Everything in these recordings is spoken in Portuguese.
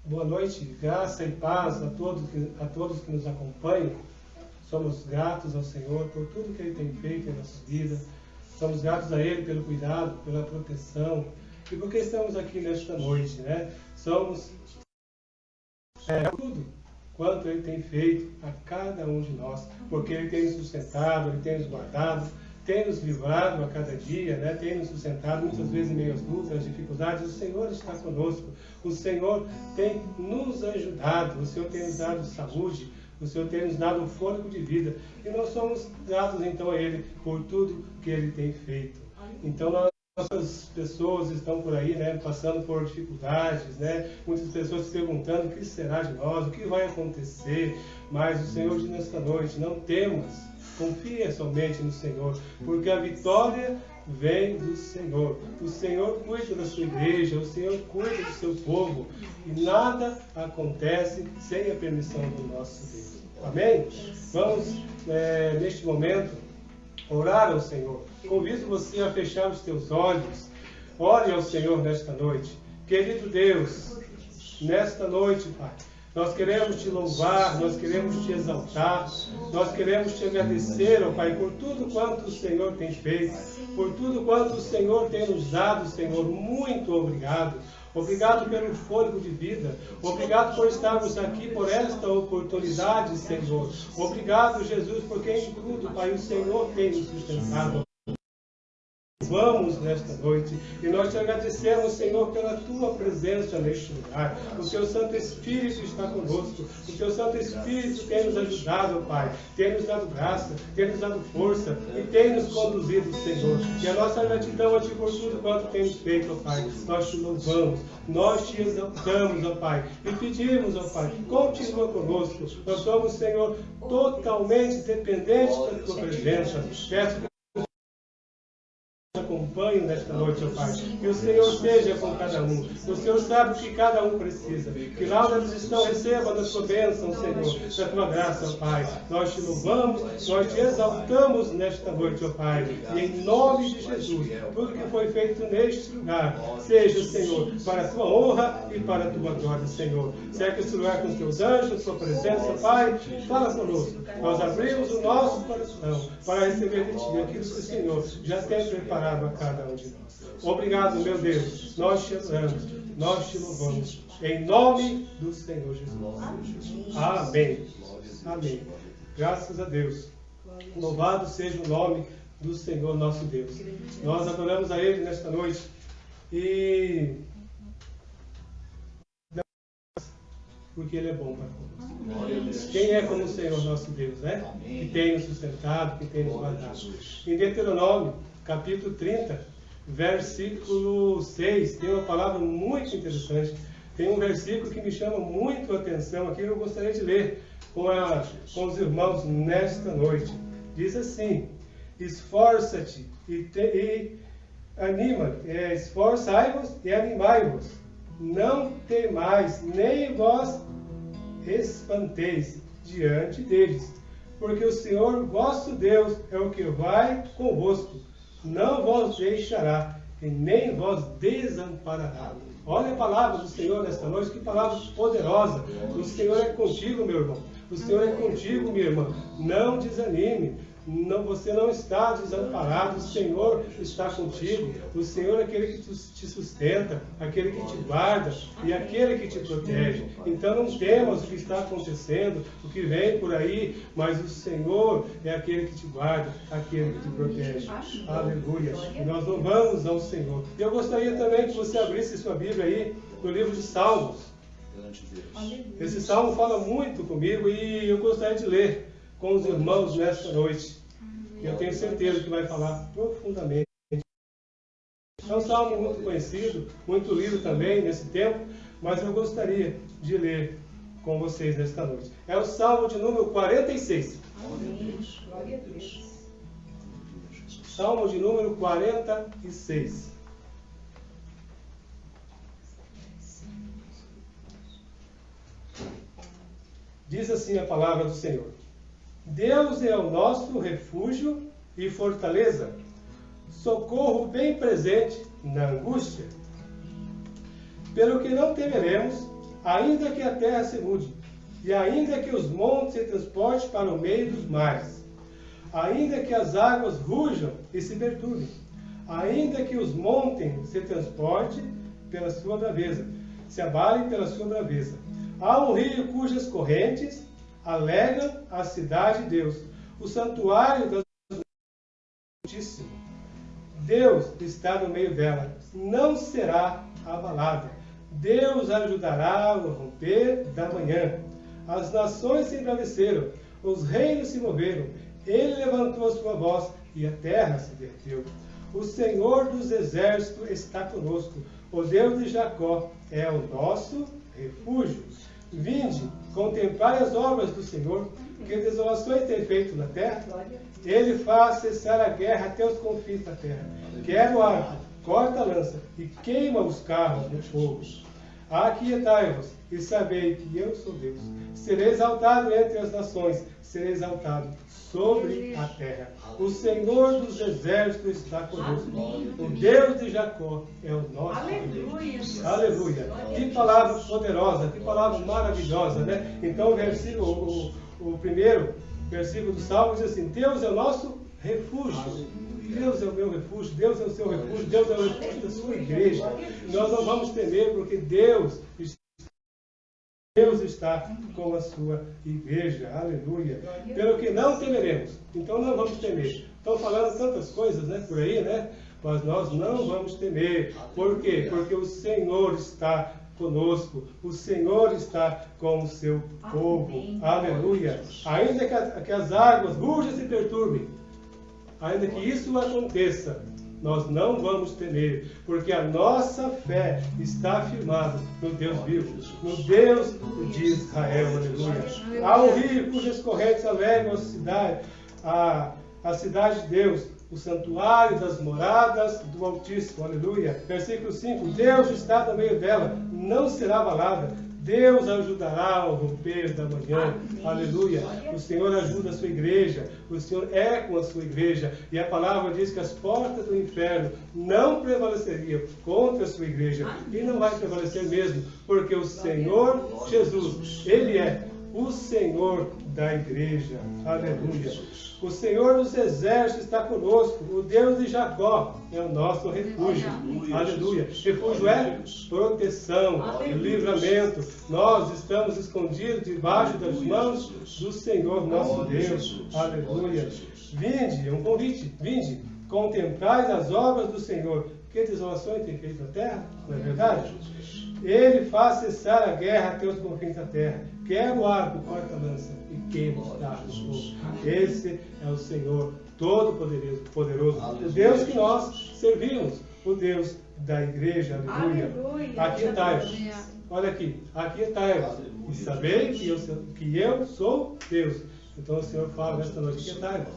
Boa noite, graça e paz a todos que nos acompanham. Somos gratos ao Senhor por tudo que Ele tem feito em nossa vida. Somos gratos a Ele pelo cuidado, pela proteção e porque estamos aqui nesta noite, né? Somos tudo quanto Ele tem feito a cada um de nós, porque Ele tem nos sustentado, Ele tem nos guardado, tem nos livrado a cada dia, né? Tem nos sustentado muitas vezes em meio às lutas, às dificuldades. O Senhor está conosco, o Senhor tem nos ajudado, o Senhor tem nos dado saúde, o Senhor tem nos dado um fôlego de vida. E nós somos gratos então a Ele por tudo que Ele tem feito. Então nossas pessoas estão por aí, né, passando por dificuldades, né? Muitas pessoas se perguntando o que será de nós, o que vai acontecer. Mas o Senhor diz nesta noite, não temas. Confia somente no Senhor, porque a vitória vem do Senhor. O Senhor cuida da sua igreja, o Senhor cuida do seu povo. E nada acontece sem a permissão do nosso Deus. Amém? Vamos, neste momento, orar ao Senhor. Convido você a fechar os teus olhos. Ore ao Senhor nesta noite. Querido Deus, nesta noite, Pai, nós queremos te louvar, nós queremos te exaltar, nós queremos te agradecer, ó Pai, por tudo quanto o Senhor tem feito, por tudo quanto o Senhor tem nos dado, Senhor. Muito obrigado. Obrigado pelo fôlego de vida. Obrigado por estarmos aqui, por esta oportunidade, Senhor. Obrigado, Jesus, porque em tudo, Pai, o Senhor tem nos sustentado. Vamos nesta noite e nós te agradecemos, Senhor, pela tua presença neste lugar. O teu Santo Espírito está conosco, o teu Santo Espírito tem nos ajudado, Pai, tem nos dado graça, tem nos dado força e tem nos conduzido, Senhor. E a nossa gratidão a ti por tudo quanto temos feito, ó Pai. Nós te louvamos, nós te exaltamos, ó Pai, e pedimos, ó Pai, continua conosco. Nós somos, Senhor, totalmente dependentes da tua presença. Peço acompanhe nesta noite, ó Pai. Que o Senhor esteja com cada um. O Senhor sabe o que cada um precisa. Que lá onde eles estão, recebam da sua bênção, Senhor, da tua graça, ó Pai. Nós te louvamos, nós te exaltamos nesta noite, ó Pai. E em nome de Jesus, tudo que foi feito neste lugar, seja, Senhor, para a tua honra e para a tua glória, Senhor. Cerca esse lugar com os teus anjos, tua presença, Pai. Fala conosco. Nós abrimos o nosso coração para receber de ti aquilo que o Senhor já tem preparado a cada um de nós. Obrigado, meu Deus. Nós te adoramos, nós te louvamos. Em nome do Senhor Jesus. Amém. Amém. Graças a Deus. Louvado seja o nome do Senhor nosso Deus. Nós adoramos a Ele nesta noite. E porque Ele é bom para conosco. Quem é como o Senhor nosso Deus, né? Que tem nos sustentado, que tem nos guardado. Em Deuteronômio, capítulo 30, versículo 6, tem uma palavra muito interessante. Tem um versículo que me chama muito a atenção aqui, eu gostaria de ler com os irmãos nesta noite. Diz assim: esforça-te e esforçai-vos e animai-vos. Não temais, nem vós espanteis diante deles, porque o Senhor vosso Deus é o que vai convosco. Não vos deixará e nem vos desamparará. Olha a palavra do Senhor nesta noite, que palavra poderosa. O Senhor é contigo, meu irmão. O Senhor é contigo, minha irmã. Não desanime. Não, você não está desamparado, o Senhor está contigo. O Senhor é aquele que te sustenta, aquele que te guarda e aquele que te protege. Então não temas o que está acontecendo, o que vem por aí, mas o Senhor é aquele que te guarda, aquele que te protege. Aleluia. E nós louvamos ao Senhor. E eu gostaria também que você abrisse sua Bíblia aí no livro de Salmos. Esse salmo fala muito comigo e eu gostaria de ler com os irmãos nesta noite. Eu tenho certeza que vai falar profundamente. É um salmo muito conhecido, muito lido também nesse tempo, mas eu gostaria de ler com vocês nesta noite. É o salmo de número 46. Glória a Deus. Salmo de número 46. Diz assim a palavra do Senhor: Deus é o nosso refúgio e fortaleza, socorro bem presente na angústia. Pelo que não temeremos, ainda que a terra se mude, e ainda que os montes se transportem para o meio dos mares, ainda que as águas rujam e se perturbem, ainda que os montes se transportem pela sua braveza, se abalem pela sua braveza. Há um rio cujas correntes alegram a cidade de Deus, o santuário das Altíssimo. Deus está no meio dela, não será abalada. Deus ajudará ao romper da manhã. As nações se embraveceram, os reinos se moveram. Ele levantou a sua voz e a terra se derreteu. O Senhor dos exércitos está conosco. O Deus de Jacó é o nosso refúgio. Vinde, contemplai as obras do Senhor, que desolações tem feito na terra. Ele faz cessar a guerra até os confins da terra. Quebra o arco, corta a lança e queima os carros no fogo. Aquietai-vos e sabei que eu sou Deus. Serei exaltado entre as nações, serei exaltado sobre a terra. O Senhor dos exércitos está conosco. O Deus de Jacó é o nosso Deus. Aleluia. Que palavra poderosa, que palavra maravilhosa, né? Então o primeiro versículo do Salmo diz assim: Deus é o nosso refúgio. Deus é o meu refúgio, Deus é o seu refúgio, Deus é o refúgio da sua igreja. Nós não vamos temer, porque Deus está com a sua igreja. Aleluia. Pelo que não temeremos. Então não vamos temer. Estão falando tantas coisas, né, por aí, né? Mas nós não vamos temer. Por quê? Porque o Senhor está conosco. O Senhor está com o seu povo. Aleluia. Ainda que as águas rujam e se perturbem, ainda que isso aconteça, nós não vamos temer, porque a nossa fé está firmada no Deus vivo, no Deus de Israel. Aleluia. Há um rio cujas correntes alegram a cidade de Deus, o santuário das moradas do Altíssimo. Aleluia. Versículo 5. Deus está no meio dela, não será abalada. Deus ajudará ao romper da manhã. Amém. Aleluia. O Senhor ajuda a sua igreja. O Senhor é com a sua igreja. E a palavra diz que as portas do inferno não prevaleceriam contra a sua igreja. Amém. E não vai prevalecer mesmo, porque o Senhor Jesus, Ele é o Senhor da igreja. Aleluia. O Senhor dos exércitos está conosco. O Deus de Jacó é o nosso refúgio. Aleluia. Refúgio é proteção, livramento. Nós estamos escondidos debaixo das mãos do Senhor nosso Deus. Aleluia. Vinde, é um convite. Vinde, contemplai as obras do Senhor. Que desolações tem feito na terra? Não é verdade? Ele faz cessar a guerra até os confins da terra. Quebra o arco, corta a lança e queima os carros. Esse é o Senhor Todo-Poderoso, o Deus que nós servimos, o Deus da igreja. Aleluia. Aquietai-vos. Olha aqui. Aquietai-vos. E sabei que eu sou Deus. Então o Senhor fala nesta noite: aquietai-vos.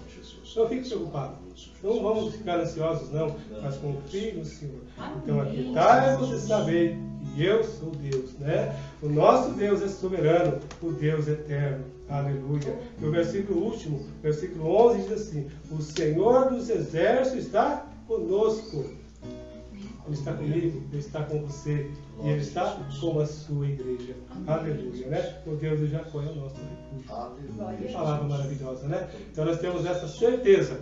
Não fique preocupado. Não vamos ficar ansiosos, não, mas confie no Senhor. Então aquietai-vos e sabei que eu sou Deus, né? O nosso Deus é soberano, o Deus eterno. Aleluia. E o versículo último, versículo 11, diz assim: o Senhor dos exércitos está conosco. Ele está comigo, Ele está com você, e Ele está com a sua igreja. Aleluia, né? O Deus de Jacó é o nosso refúgio. Que palavra maravilhosa, né? Então nós temos essa certeza.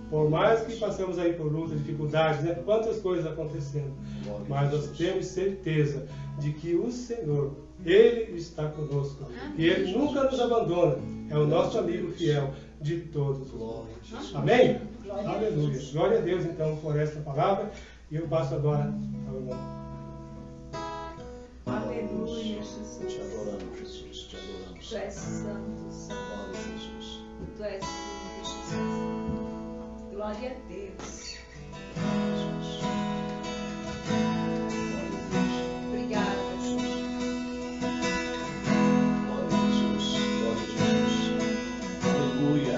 Por mais que passamos aí por lutas, dificuldades, né? Quantas coisas acontecendo, mas nós temos certeza de que o Senhor, Ele está conosco. E Ele nunca nos abandona. É o nosso amigo fiel de todos. Amém? Aleluia. Glória a Deus, então, por esta palavra. E eu passo agora ao irmão. Aleluia, Jesus. Te adoramos, Jesus. Te adoramos. Tu és santo, santo. Glória a Jesus. Tu és lindo, Jesus. Glória a Deus. Obrigada, Jesus. Glória a Jesus. Glória a Jesus. Aleluia.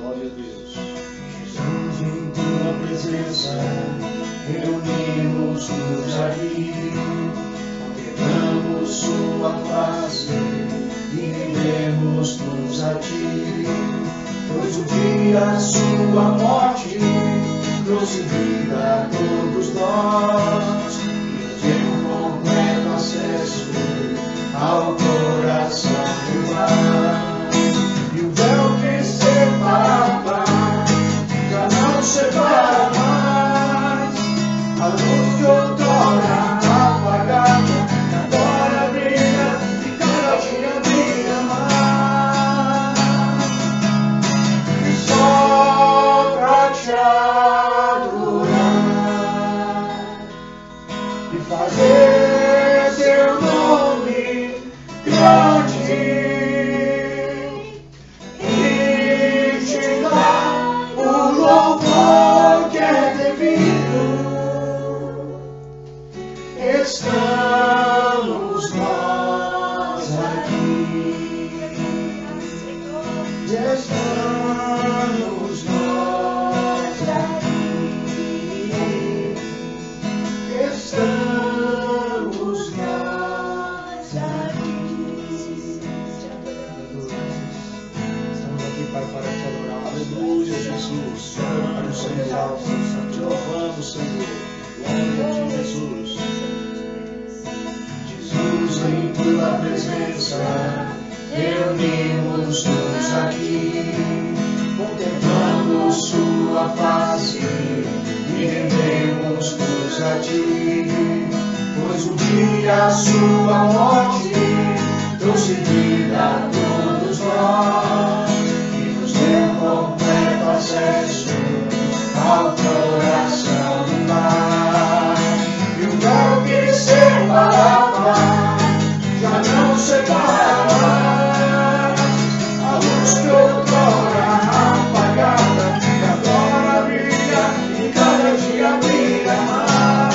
Glória a Deus. Jesus, em tua presença, reunimos-nos aqui, contemplamos sua face e rendemos-nos a ti. Pois o dia sua morte trouxe vida a todos nós, e nos deu completo acesso Senhor. Te louvamos, Senhor. Glória a ti, Jesus. Jesus, em tua presença, reunimos-nos aqui, contemplando sua face e rendemos-nos a ti, pois um dia a sua morte trouxe vida a todos nós e nos deu completo acesso ao coração do Pai. E o véu que separava já não separa, a luz que outrora apagada e agora brilha e cada dia brilha mais.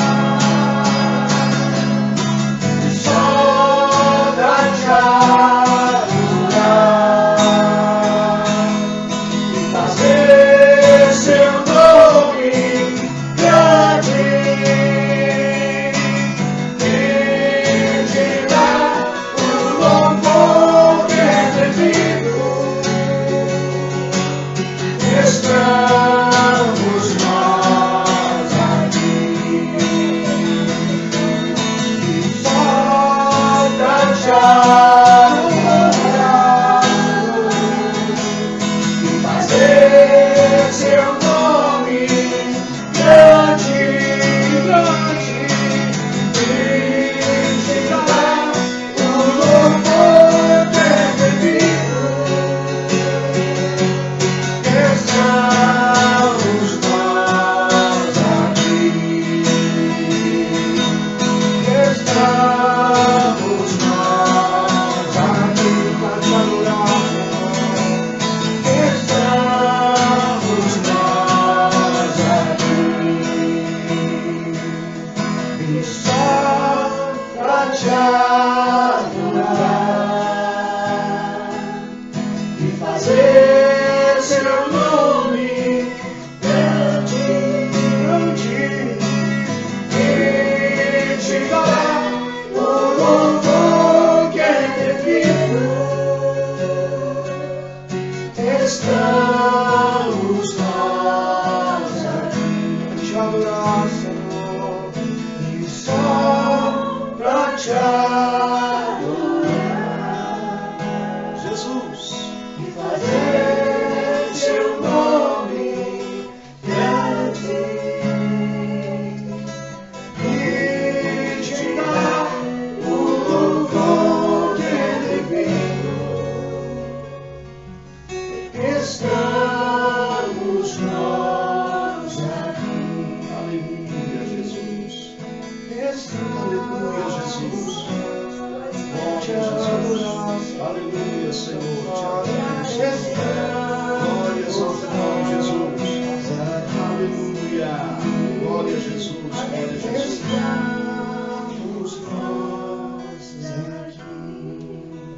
E só dá-te adorar e fazer seu nome grande. Estamos nós aqui e falta-te adorar e fazer seu nome grande, grande, e te dar o louvor que é devido. Estamos nós aqui, estamos nós aqui para te adorar, estamos nós aqui, e só para te adorar e fazer seu nome grande, grande, e te dar o louvor que é devido. Estamos nós aqui para te adorar, Senhor, e só para te adorar, Jesus. e fazer seu nome grande e te dar o louvor que é devido. Estamos nós aqui. Aleluia, Jesus. Aleluia, Jesus. Glória a Jesus. Aleluia, Senhor. Te adoramos. Glórias ao teu nome, Jesus. Aleluia. Glória a Jesus. Glória a Jesus.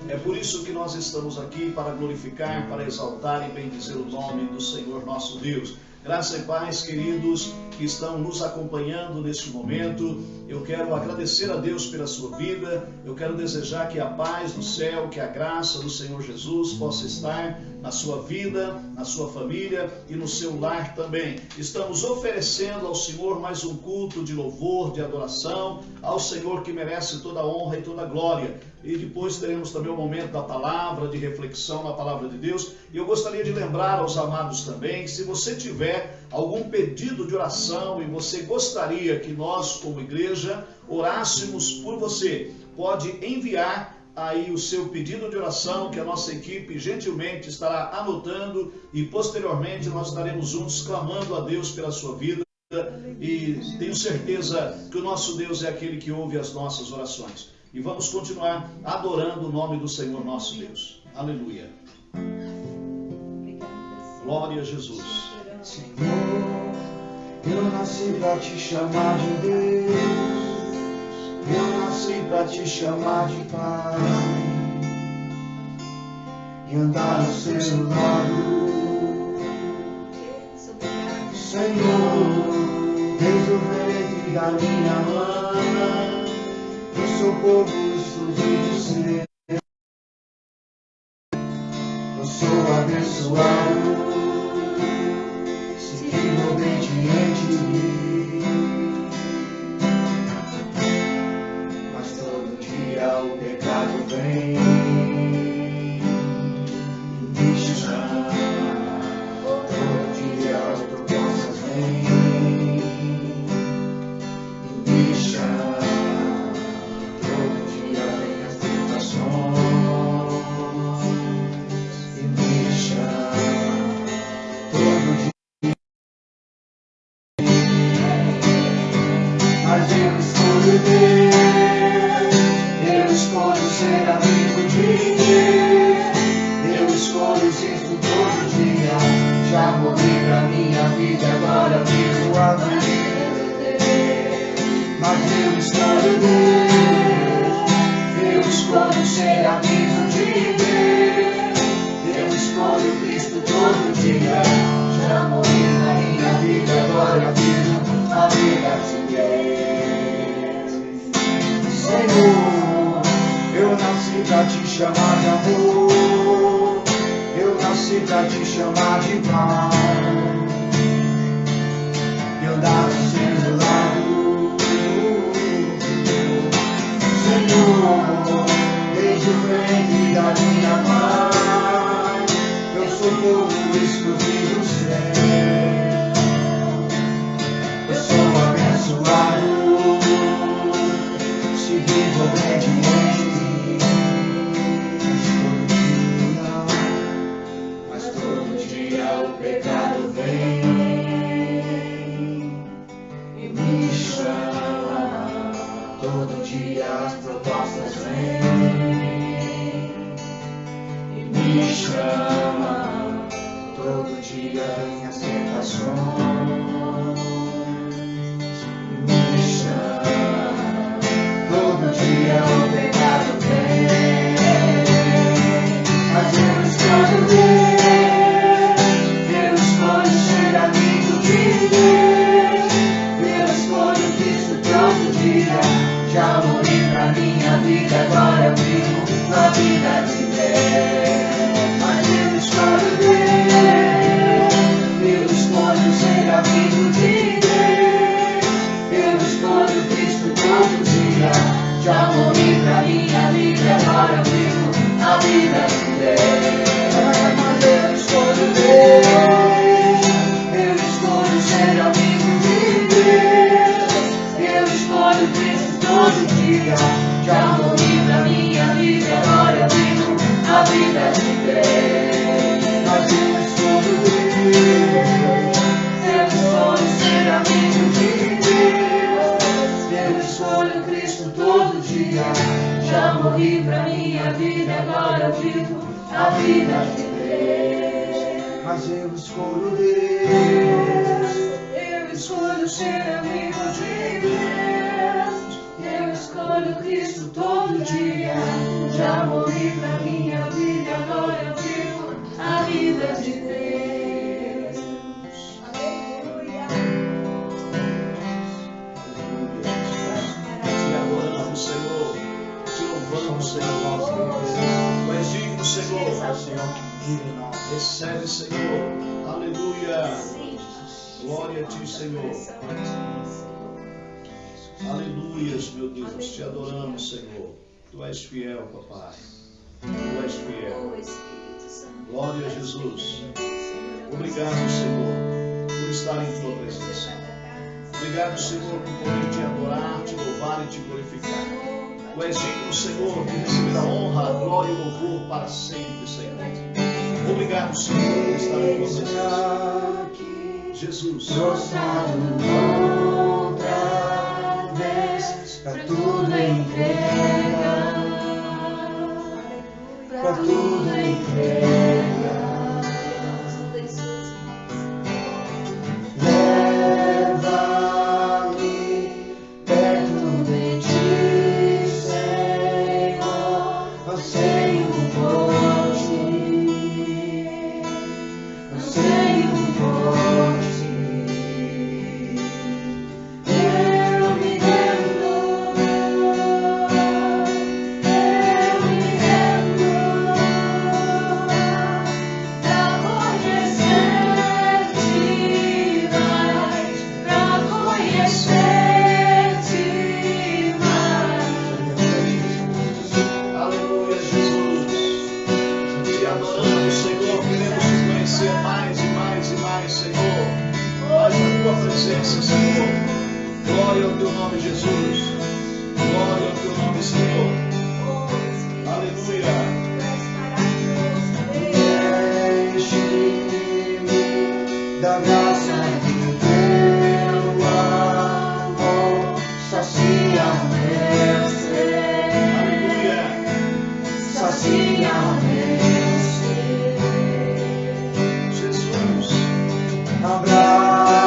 É por isso que nós estamos aqui, para glorificar, para exaltar e bendizer o nome do Senhor nosso Deus. Graça e paz, queridos, que estão nos acompanhando neste momento. Eu quero agradecer a Deus pela sua vida. Eu quero desejar que a paz do céu, que a graça do Senhor Jesus possa estar na sua vida, na sua família e no seu lar também. Estamos oferecendo ao Senhor mais um culto de louvor, de adoração, ao Senhor que merece toda a honra e toda a glória. E depois teremos também o momento da palavra, de reflexão na palavra de Deus. E eu gostaria de lembrar aos amados também que se você tiver algum pedido de oração e você gostaria que nós, como igreja, orássemos por você, pode enviar aí o seu pedido de oração, que a nossa equipe gentilmente estará anotando e posteriormente nós estaremos juntos clamando a Deus pela sua vida. E tenho certeza que o nosso Deus é aquele que ouve as nossas orações. E vamos continuar adorando o nome do Senhor nosso Deus. Aleluia. Glória a Jesus. Senhor, eu nasci pra te chamar de Deus, eu nasci pra te chamar de Pai, e andar ao seu lado. Senhor, desde o ventre da minha mãe, eu sou povo exclusivo seu. Eu sou abençoado, se que vida agora eu vivo a vida. Mas eu escolho Deus, eu escolho ser amigo de Deus, eu escolho Cristo todo dia. Já morri na minha vida, agora eu vivo a vida de Deus. Senhor, eu nasci pra te chamar de amor, eu nasci pra te chamar de Pai, eu andar ao seu lado. Senhor, desde o ventre da minha mãe, eu sou povo exclusivo do céu, eu sou abençoado, se vivo obediente, mas todo dia o pecado vem e me chama, todo dia as propostas vêm e me chama, todo dia vem as tentações e me chama, todo dia o pecado vem, mas eu escolho Deus, eu escolho ser amigo de Deus, eu escolho Cristo todo dia. Já morri pra minha vida, agora eu vivo a vida de Deus. Mas eu escolho Deus, eu escolho ser amigo de Deus, eu escolho Cristo todo dia. Já morri pra minha vida, agora eu vivo a vida de Deus. Mas eu escolho Deus, eu escolho ser amigo de Deus, eu escolho Cristo todo dia. Já morri pra minha vida, agora eu vivo a vida de Deus. Mas eu escolho Deus, eu escolho ser amigo de Deus, eu escolho Cristo todo dia. Já morri pra minha vida, agora eu vivo a vida de Deus. Mas eu escolho Deus, eu escolho ser amigo de Deus, eu escolho Cristo todo dia. Já morri pra minha vida, agora eu vivo a vida de Deus. Aleluia. Te adoramos, Senhor, te louvamos, Senhor. Tu és digno, Senhor. Recebe, Senhor. Aleluia. Glória a ti, Senhor. Aleluias, meu Deus, te adoramos, Senhor. Tu és fiel, papai. Tu és fiel. Glória a Jesus. Obrigado, Senhor, por estar em tua presença. Obrigado, Senhor, por poder te adorar, te louvar e te glorificar. Tu és digno, Senhor, de receber a honra, a glória e o louvor para sempre, Senhor. Obrigado, Senhor, por estar em tua presença. Jesus. Prostrado outra vez, pra tudo entrega, pra tudo entrega. Leva-me perto de ti, Senhor, anseio por ti, anseio por ti. Senhor. Glória ao teu nome, Jesus. Glória ao teu nome, Senhor. Aleluia. Enche-me da graça do teu amor, sacia meu ser. Aleluia. Sacia meu ser. Jesus. Abraça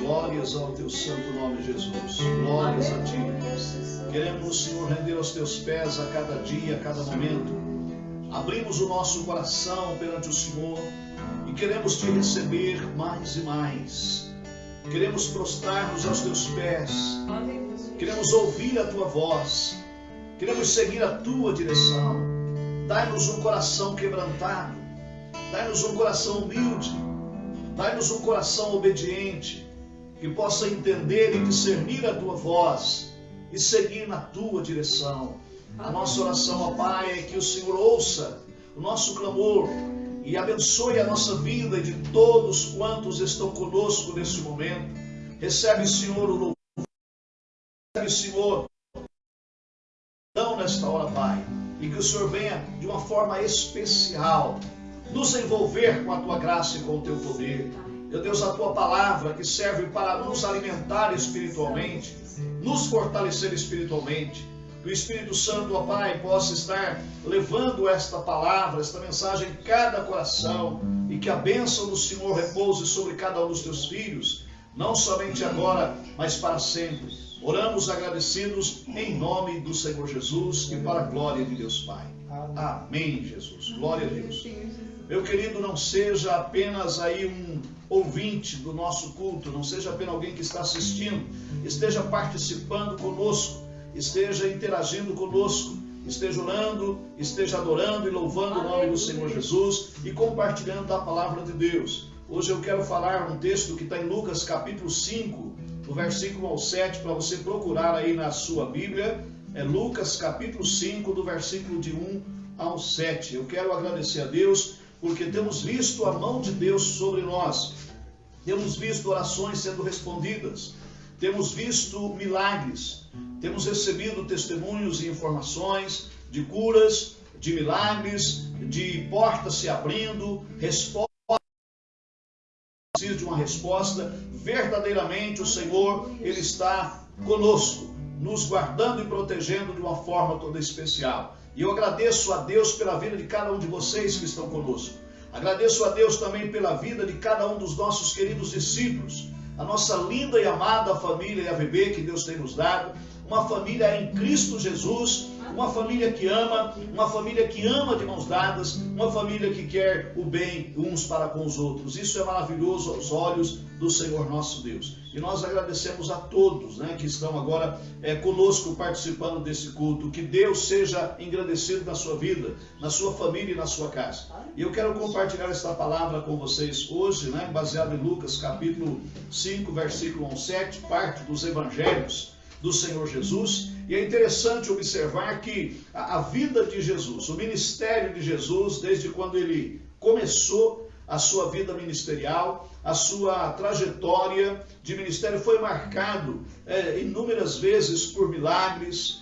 Glórias ao teu santo nome, Jesus. Glórias a ti. Queremos, Senhor, render aos teus pés a cada dia, a cada momento. Abrimos o nosso coração perante o Senhor e queremos te receber mais e mais. Queremos prostrar-nos aos teus pés. Queremos ouvir a tua voz. Queremos seguir a tua direção. Dai-nos um coração quebrantado. Dai-nos um coração humilde. Dai-nos um coração obediente, que possa entender e discernir a tua voz e seguir na tua direção. A nossa oração, ó Pai, é que o Senhor ouça o nosso clamor e abençoe a nossa vida e de todos quantos estão conosco nesse momento. Recebe, Senhor, o louvor. Recebe, Senhor, não nesta hora, Pai, e que o Senhor venha de uma forma especial nos envolver com a tua graça e com o teu poder. Meu Deus, a tua palavra que serve para nos alimentar espiritualmente, nos fortalecer espiritualmente. Que o Espírito Santo, ó Pai, possa estar levando esta palavra, esta mensagem em cada coração, e que a bênção do Senhor repouse sobre cada um dos teus filhos, não somente agora, mas para sempre. Oramos agradecidos em nome do Senhor Jesus e para a glória de Deus Pai. Amém, Jesus. Glória a Deus. Meu querido, não seja apenas aí um ouvinte do nosso culto, não seja apenas alguém que está assistindo, esteja participando conosco, esteja interagindo conosco, esteja orando, esteja adorando e louvando o nome do Senhor Jesus e compartilhando a palavra de Deus. Hoje eu quero falar um texto que está em Lucas capítulo 5, do versículo ao 7, para você procurar aí na sua Bíblia. É Lucas capítulo 5, do versículo de 1 ao 7. Eu quero agradecer a Deus porque temos visto a mão de Deus sobre nós. Temos visto orações sendo respondidas. Temos visto milagres. Temos recebido testemunhos e informações de curas, de milagres, de portas se abrindo, respostas. Preciso de uma resposta. Verdadeiramente o Senhor, Ele está conosco, nos guardando e protegendo de uma forma toda especial. E eu agradeço a Deus pela vida de cada um de vocês que estão conosco. Agradeço a Deus também pela vida de cada um dos nossos queridos discípulos, a nossa linda e amada família IAVB que Deus tem nos dado, uma família em Cristo Jesus, uma família que ama de mãos dadas, uma família que quer o bem uns para com os outros. Isso é maravilhoso aos olhos do Senhor nosso Deus. E nós agradecemos a todos, que estão agora conosco participando desse culto. Que Deus seja engrandecido na sua vida, na sua família e na sua casa. E eu quero compartilhar esta palavra com vocês hoje, baseado em Lucas capítulo 5, versículo 1 ao 7, parte dos evangelhos do Senhor Jesus. E é interessante observar que a vida de Jesus, o ministério de Jesus, desde quando ele começou a sua vida ministerial, a sua trajetória de ministério foi marcado inúmeras vezes por milagres,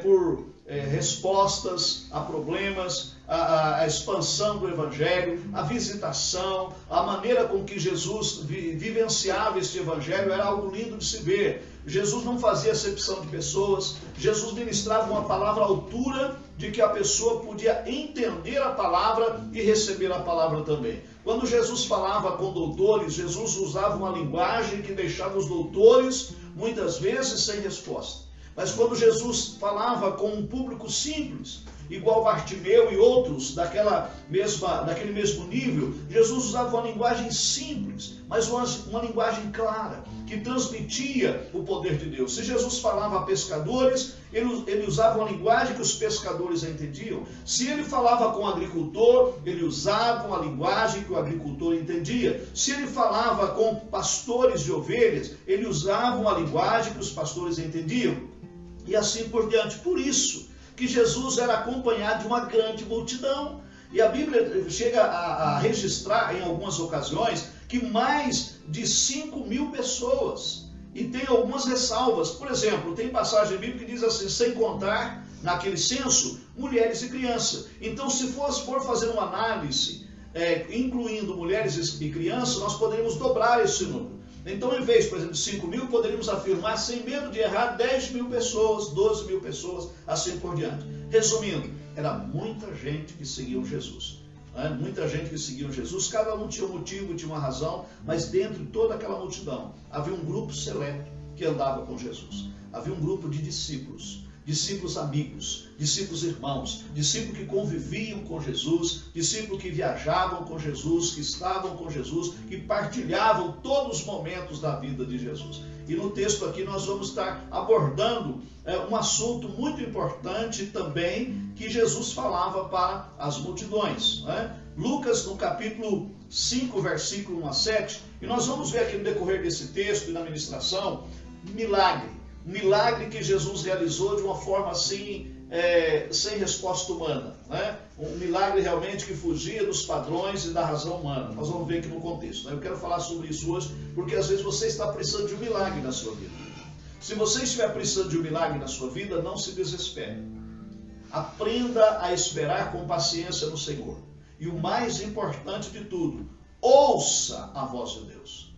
por respostas a problemas, a expansão do Evangelho, a visitação, a maneira com que Jesus vivenciava este Evangelho era algo lindo de se ver. Jesus não fazia acepção de pessoas, Jesus ministrava uma palavra à altura de que a pessoa podia entender a palavra e receber a palavra também. Quando Jesus falava com doutores, Jesus usava uma linguagem que deixava os doutores muitas vezes sem resposta. Mas quando Jesus falava com um público simples, igual Bartimeu e outros daquele mesmo nível, Jesus usava uma linguagem simples, mas uma linguagem clara, que transmitia o poder de Deus. Se Jesus falava a pescadores, ele usava uma linguagem que os pescadores entendiam. Se ele falava com o agricultor, ele usava uma linguagem que o agricultor entendia. Se ele falava com pastores de ovelhas, ele usava uma linguagem que os pastores entendiam. E assim por diante. Por isso que Jesus era acompanhado de uma grande multidão. E a Bíblia chega a registrar em algumas ocasiões que mais de 5.000 pessoas. E tem algumas ressalvas. Por exemplo, tem passagem bíblica que diz assim, sem contar, naquele censo, mulheres e crianças. Então, se for fazer uma análise, incluindo mulheres e crianças, nós poderíamos dobrar esse número. Então, em vez, por exemplo, de 5.000, poderíamos afirmar, sem medo de errar, 10.000 pessoas, 12.000 pessoas, assim por diante. Resumindo, era muita gente que seguia Jesus. Muita gente que seguia Jesus, cada um tinha um motivo, tinha uma razão, mas dentro de toda aquela multidão, havia um grupo seleto que andava com Jesus. Havia um grupo de discípulos amigos, discípulos irmãos, discípulos que conviviam com Jesus, discípulos que viajavam com Jesus, que estavam com Jesus, que partilhavam todos os momentos da vida de Jesus. E no texto aqui nós vamos estar abordando um assunto muito importante também, que Jesus falava para as multidões. Lucas, no capítulo 5, versículo 1 a 7, e nós vamos ver aqui no decorrer desse texto e na ministração, milagre que Jesus realizou de uma forma assim, sem resposta humana, um milagre realmente que fugia dos padrões e da razão humana. Nós vamos ver aqui no contexto. Eu quero falar sobre isso hoje, porque às vezes você está precisando de um milagre na sua vida. Se você estiver precisando de um milagre na sua vida, não se desespere. Aprenda a esperar com paciência no Senhor. E o mais importante de tudo, ouça a voz de Deus.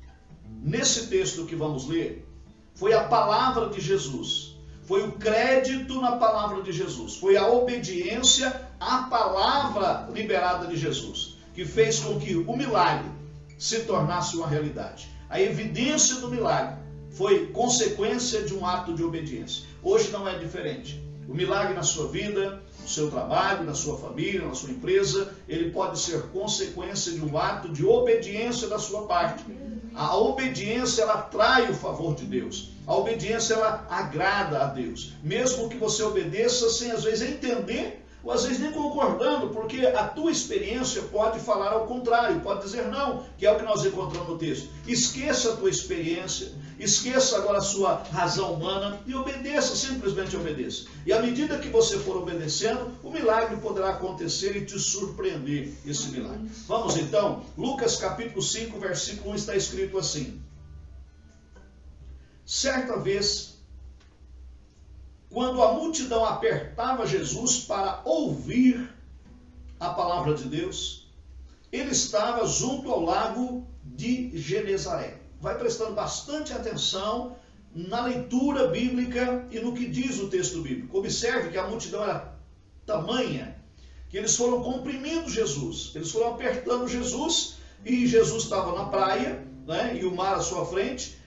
Nesse texto que vamos ler, foi a palavra de Jesus, foi o crédito na palavra de Jesus, foi a obediência à palavra liberada de Jesus, que fez com que o milagre se tornasse uma realidade. A evidência do milagre foi consequência de um ato de obediência. Hoje não é diferente. O milagre na sua vida, no seu trabalho, na sua família, na sua empresa, ele pode ser consequência de um ato de obediência da sua parte. A obediência, ela atrai o favor de Deus. A obediência, ela agrada a Deus. Mesmo que você obedeça sem, às vezes, entender, ou às vezes nem concordando, porque a tua experiência pode falar ao contrário, pode dizer não, que é o que nós encontramos no texto. Esqueça a tua experiência, esqueça agora a sua razão humana e obedeça, simplesmente obedeça. E à medida que você for obedecendo, o milagre poderá acontecer e te surpreender, esse milagre. Vamos então, Lucas capítulo 5, versículo 1 está escrito assim: certa vez, quando a multidão apertava Jesus para ouvir a palavra de Deus, ele estava junto ao lago de Genezaré. Vai prestando bastante atenção na leitura bíblica e no que diz o texto bíblico. Observe que a multidão era tamanha que eles foram comprimindo Jesus, eles foram apertando Jesus, e Jesus estava na praia, né, e o mar à sua frente.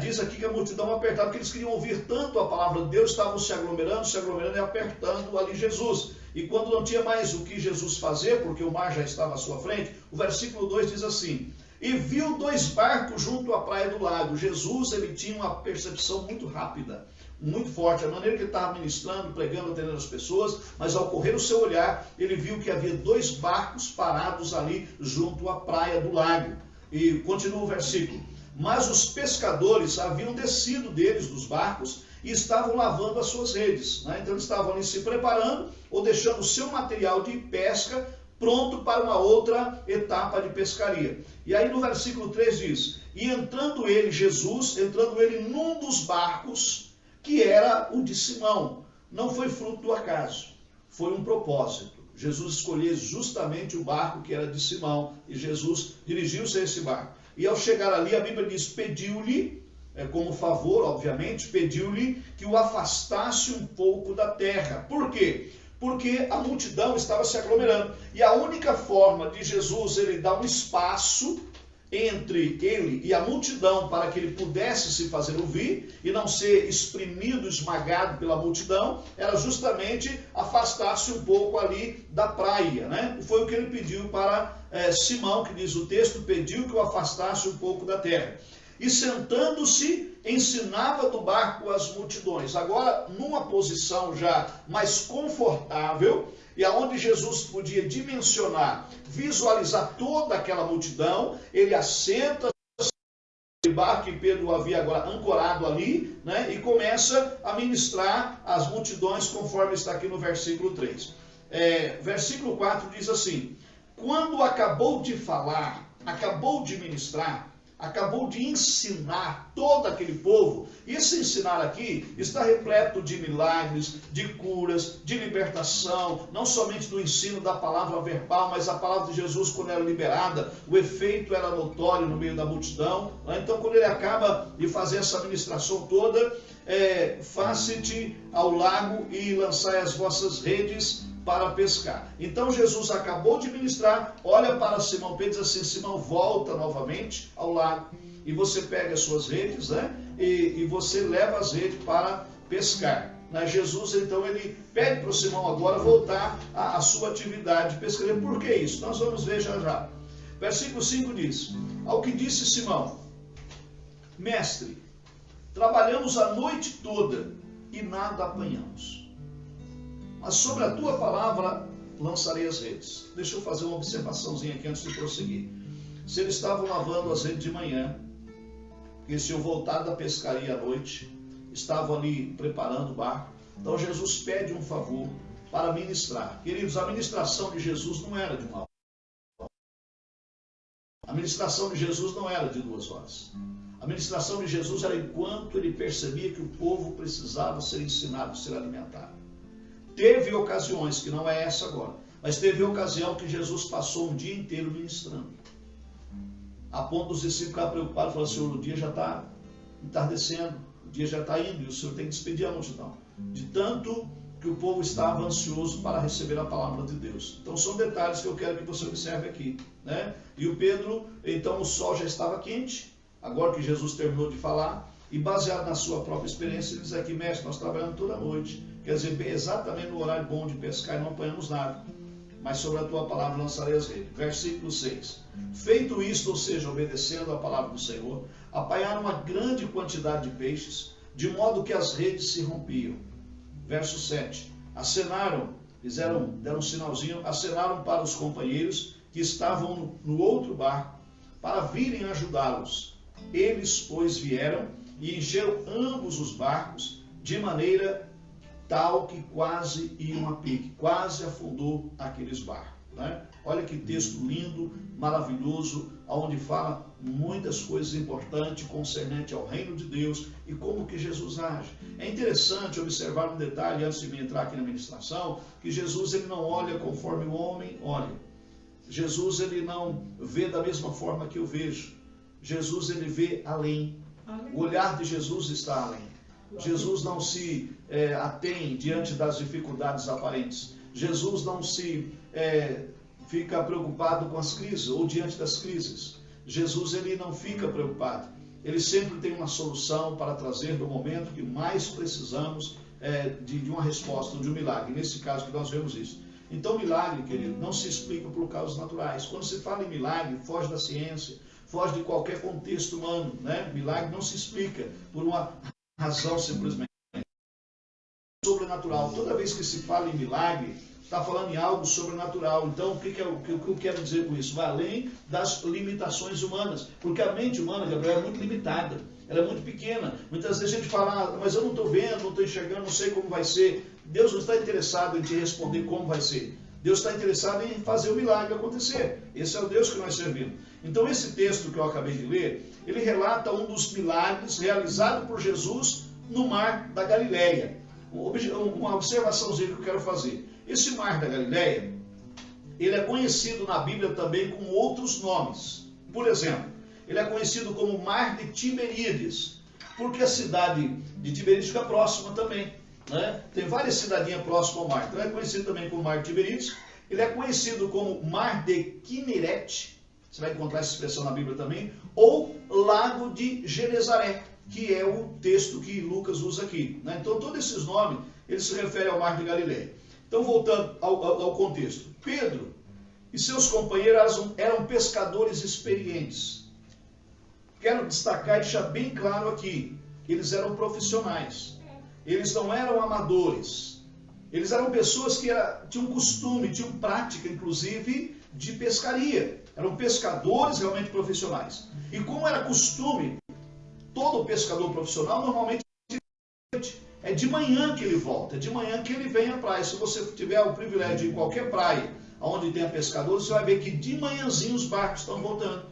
Diz aqui que a multidão apertava, porque eles queriam ouvir tanto a palavra de Deus, estavam se aglomerando e apertando ali Jesus. E quando não tinha mais o que Jesus fazer, porque o mar já estava à sua frente, o versículo 2 diz assim: e viu 2 barcos junto à praia do lago. Jesus, ele tinha uma percepção muito rápida, muito forte, a maneira que ele estava ministrando, pregando, atendendo as pessoas, mas ao correr o seu olhar, ele viu que havia 2 barcos parados ali junto à praia do lago. E continua o versículo: mas os pescadores haviam descido deles dos barcos e estavam lavando as suas redes. Então eles estavam ali se preparando ou deixando o seu material de pesca pronto para uma outra etapa de pescaria. E aí no versículo 3 diz: e entrando ele, Jesus, entrando ele num dos barcos, que era o de Simão. Não foi fruto do acaso, foi um propósito. Jesus escolheu justamente o barco que era de Simão, e Jesus dirigiu-se a esse barco. E ao chegar ali, a Bíblia diz, pediu-lhe, como favor, obviamente, pediu-lhe que o afastasse um pouco da terra. Por quê? Porque a multidão estava se aglomerando. E a única forma de Jesus ele dar um espaço entre ele e a multidão para que ele pudesse se fazer ouvir e não ser exprimido, esmagado pela multidão, era justamente afastar-se um pouco ali da praia, né? Foi o que ele pediu para Simão, que diz o texto, pediu que o afastasse um pouco da terra. E sentando-se, ensinava do barco as multidões. Agora, numa posição já mais confortável, e aonde Jesus podia dimensionar, visualizar toda aquela multidão, ele assenta o barco que Pedro havia agora ancorado ali, né, e começa a ministrar as multidões, conforme está aqui no versículo 3. Versículo 4 diz assim: quando acabou de falar, acabou de ministrar, acabou de ensinar todo aquele povo. Esse ensinar aqui está repleto de milagres, de curas, de libertação, não somente do ensino da palavra verbal, mas a palavra de Jesus, quando era liberada, o efeito era notório no meio da multidão. Então, quando ele acaba de fazer essa ministração toda, faça-te ao lago e lançai as vossas redes para pescar. Então Jesus acabou de ministrar, olha para Simão Pedro e diz assim: Simão, volta novamente ao lago e você pega as suas redes, né? E você leva as redes para pescar. Jesus então ele pede para o Simão agora voltar à sua atividade pescaria. Por que isso? Nós vamos ver já já. Versículo 5 diz: ao que disse Simão: mestre, trabalhamos a noite toda e nada apanhamos, mas sobre a tua palavra lançarei as redes. Deixa eu fazer uma observaçãozinha aqui antes de prosseguir. Se eles estavam lavando as redes de manhã, e se eu voltar da pescaria à noite, estavam ali preparando o barco, então Jesus pede um favor para ministrar. Queridos, a ministração de Jesus não era de uma hora. A ministração de Jesus não era de 2 horas. A ministração de Jesus era enquanto ele percebia que o povo precisava ser ensinado, ser alimentado. Teve ocasiões, que não é essa agora, mas teve ocasião que Jesus passou um dia inteiro ministrando. A ponto dos discípulos ficar preocupados, falaram: Senhor, o dia já está entardecendo, o dia já está indo, e o Senhor tem que despedir a multidão. De tanto que o povo estava ansioso para receber a palavra de Deus. Então são detalhes que eu quero que você observe aqui, né? E o Pedro, então o sol já estava quente, agora que Jesus terminou de falar, E baseado na sua própria experiência, ele diz aqui, mestre, nós trabalhamos toda noite. Quer dizer, exatamente no horário bom de pescar e não apanhamos nada. Mas sobre a tua palavra lançarei as redes. Versículo 6. Feito isto, ou seja, obedecendo a palavra do Senhor, apanharam uma grande quantidade de peixes, de modo que as redes se rompiam. Verso 7. Acenaram, deram um sinalzinho, acenaram para os companheiros que estavam no outro barco, para virem ajudá-los. Eles, pois, vieram e encheram ambos os barcos, de maneira tal que quase iam a pique, quase afundou aqueles barcos. Né? Olha que texto lindo, maravilhoso, onde fala muitas coisas importantes concernentes ao reino de Deus e como que Jesus age. É interessante observar um detalhe, antes de me entrar aqui na ministração, que Jesus ele não olha conforme o homem olha. Jesus ele não vê da mesma forma que eu vejo. Jesus ele vê além. O olhar de Jesus está além. Jesus não se atém diante das dificuldades aparentes. Jesus não se fica preocupado com as crises ou diante das crises. Jesus ele não fica preocupado. Ele sempre tem uma solução para trazer no momento que mais precisamos de uma resposta, de um milagre. Nesse caso que nós vemos isso. Então milagre, querido, não se explica por causas naturais. Quando se fala em milagre, foge da ciência, foge de qualquer contexto humano, né? Milagre não se explica por uma razão simplesmente sobrenatural. Toda vez que se fala em milagre, está falando em algo sobrenatural. Então, o que eu quero dizer com isso? Vai além das limitações humanas, porque a mente humana, Gabriel, é muito limitada, ela é muito pequena. Muitas vezes a gente fala, mas eu não estou vendo, não estou enxergando, não sei como vai ser. Deus não está interessado em te responder como vai ser. Deus está interessado em fazer o milagre acontecer. Esse é o Deus que nós servimos. Então esse texto que eu acabei de ler, ele relata um dos milagres realizados por Jesus no mar da Galileia. Uma observaçãozinha que eu quero fazer. Esse mar da Galileia, ele é conhecido na Bíblia também com outros nomes. Por exemplo, ele é conhecido como Mar de Tiberíades, porque a cidade de Tiberíades fica próxima também. Né? Tem várias cidadinhas próximas ao mar. Então é conhecido também como Mar de Tiberíades. Ele é conhecido como Mar de Quinerete, você vai encontrar essa expressão na Bíblia também, ou Lago de Genezaré, que é o texto que Lucas usa aqui. Né? Então todos esses nomes, eles se referem ao Mar de Galileia. Então voltando ao contexto, Pedro e seus companheiros eram pescadores experientes. Quero destacar e deixar bem claro aqui, que eles eram profissionais. Eles não eram amadores. Eles eram pessoas que tinham costume, tinham prática, inclusive, de pescaria. Eram pescadores realmente profissionais. E como era costume, todo pescador profissional normalmente é de manhã que ele volta, é de manhã que ele vem à praia. Se você tiver o privilégio de ir em qualquer praia onde tenha pescadores, você vai ver que de manhãzinho os barcos estão voltando.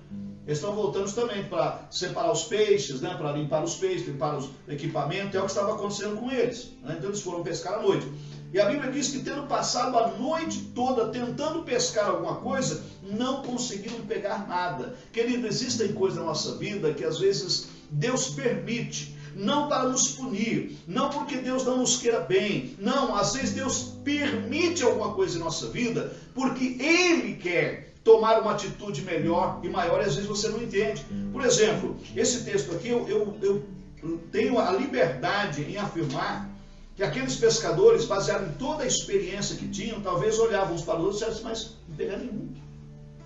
Eles estão voltando também para separar os peixes, né? Para limpar os peixes, limpar os equipamentos, é o que estava acontecendo com eles. Né? Então eles foram pescar à noite. E a Bíblia diz que tendo passado a noite toda tentando pescar alguma coisa, não conseguiram pegar nada. Querido, existem coisas na nossa vida que às vezes Deus permite, não para nos punir, não porque Deus não nos queira bem, não, às vezes Deus permite alguma coisa em nossa vida, porque Ele quer tomar uma atitude melhor e maior, e às vezes você não entende. Por exemplo, esse texto aqui, eu tenho a liberdade em afirmar que aqueles pescadores, baseados em toda a experiência que tinham, talvez olhavam uns para os outros e disseram, mas não pegaram nenhum.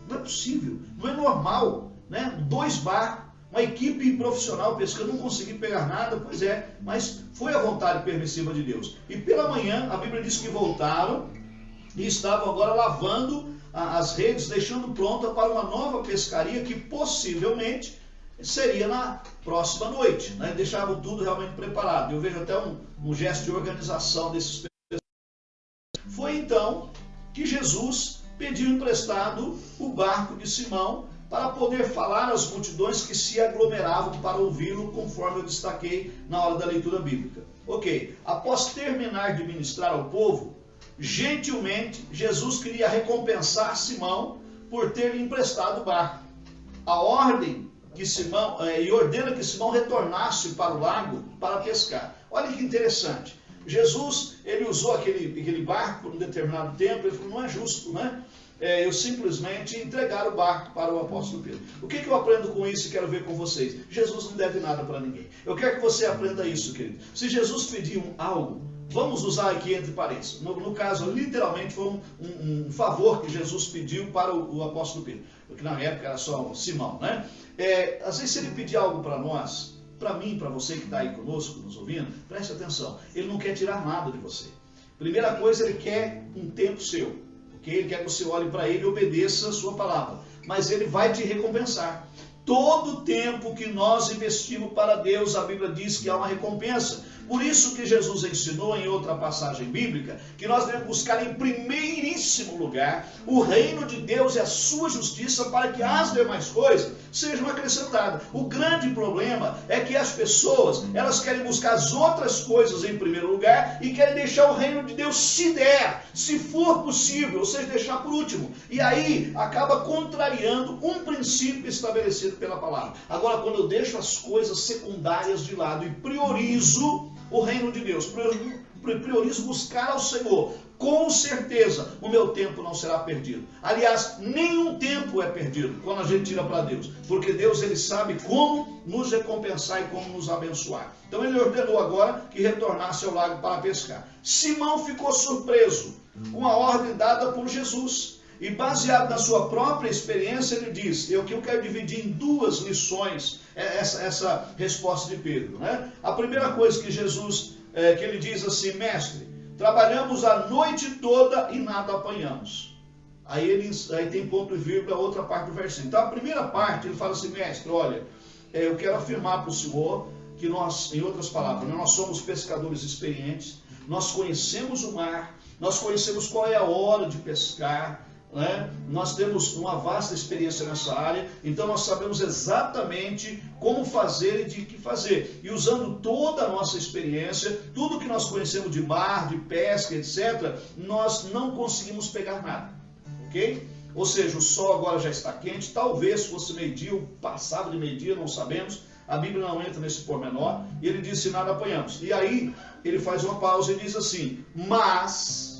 Não é possível, não é normal, né? 2 barcos, uma equipe profissional pescando, não consegui pegar nada, pois é, mas foi a vontade permissiva de Deus. E pela manhã, a Bíblia diz que voltaram e estavam agora lavando as redes, deixando pronta para uma nova pescaria que possivelmente seria na próxima noite. Né? Deixavam tudo realmente preparado. Eu vejo até um gesto de organização desses pescadores. Foi então que Jesus pediu emprestado o barco de Simão para poder falar às multidões que se aglomeravam para ouvi-lo, conforme eu destaquei na hora da leitura bíblica. Ok, após terminar de ministrar ao povo, gentilmente, Jesus queria recompensar Simão por ter lhe emprestado o barco. A ordem que Simão, e ordena que Simão retornasse para o lago para pescar. Olha que interessante. Jesus, ele usou aquele barco por um determinado tempo, ele falou, não é justo, né? Eu simplesmente entregar o barco para o apóstolo Pedro. O que eu aprendo com isso e quero ver com vocês? Jesus não deve nada para ninguém. Eu quero que você aprenda isso, querido. Se Jesus pediu algo, vamos usar aqui entre parênteses. No caso, literalmente foi um favor que Jesus pediu para o apóstolo Pedro. Porque na época era só Simão, né? Às vezes se ele pedir algo para nós, para mim, para você que está aí conosco, nos ouvindo, preste atenção. Ele não quer tirar nada de você. Primeira coisa, ele quer um tempo seu. Okay? Ele quer que você olhe para ele e obedeça a sua palavra. Mas ele vai te recompensar. Todo o tempo que nós investimos para Deus, a Bíblia diz que há uma recompensa. Por isso que Jesus ensinou em outra passagem bíblica, que nós devemos buscar em primeiríssimo lugar o reino de Deus e a sua justiça, para que as demais coisas sejam acrescentadas. O grande problema é que as pessoas, elas querem buscar as outras coisas em primeiro lugar e querem deixar o reino de Deus, se der, se for possível, ou seja, deixar por último. E aí acaba contrariando um princípio estabelecido pela palavra. Agora, quando eu deixo as coisas secundárias de lado e priorizo o reino de Deus, priorizo buscar ao Senhor, com certeza o meu tempo não será perdido. Aliás, nenhum tempo é perdido quando a gente tira para Deus, porque Deus, ele sabe como nos recompensar e como nos abençoar. Então ele ordenou agora que retornasse ao lago para pescar. Simão ficou surpreso com a ordem dada por Jesus. E baseado na sua própria experiência, ele diz, que eu quero dividir em duas lições essa resposta de Pedro, né? A primeira coisa que Jesus, que ele diz assim, mestre, trabalhamos a noite toda e nada apanhamos. Aí tem ponto e vírgula, outra parte do versículo. Então a primeira parte, ele fala assim, mestre, olha, eu quero afirmar para o Senhor que nós, em outras palavras, nós somos pescadores experientes, nós conhecemos o mar, nós conhecemos qual é a hora de pescar, né? Nós temos uma vasta experiência nessa área, então nós sabemos exatamente como fazer e de que fazer. E usando toda a nossa experiência, tudo que nós conhecemos de mar, de pesca, etc., nós não conseguimos pegar nada, ok? Ou seja, o sol agora já está quente, talvez fosse meio-dia, ou passado de meio-dia, não sabemos. A Bíblia não entra nesse pormenor, e ele diz, se nada apanhamos. E aí, ele faz uma pausa e diz assim, mas...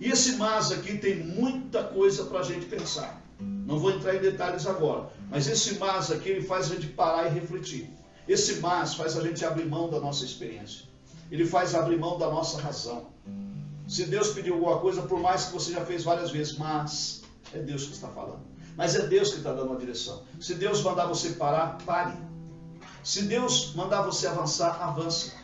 E esse mas aqui tem muita coisa para a gente pensar. Não vou entrar em detalhes agora, mas esse mas aqui, ele faz a gente parar e refletir. Esse mas faz a gente abrir mão da nossa experiência. Ele faz abrir mão da nossa razão. Se Deus pediu alguma coisa, por mais que você já fez várias vezes, mas é Deus que está falando. Mas é Deus que está dando a direção. Se Deus mandar você parar, pare. Se Deus mandar você avançar, avance.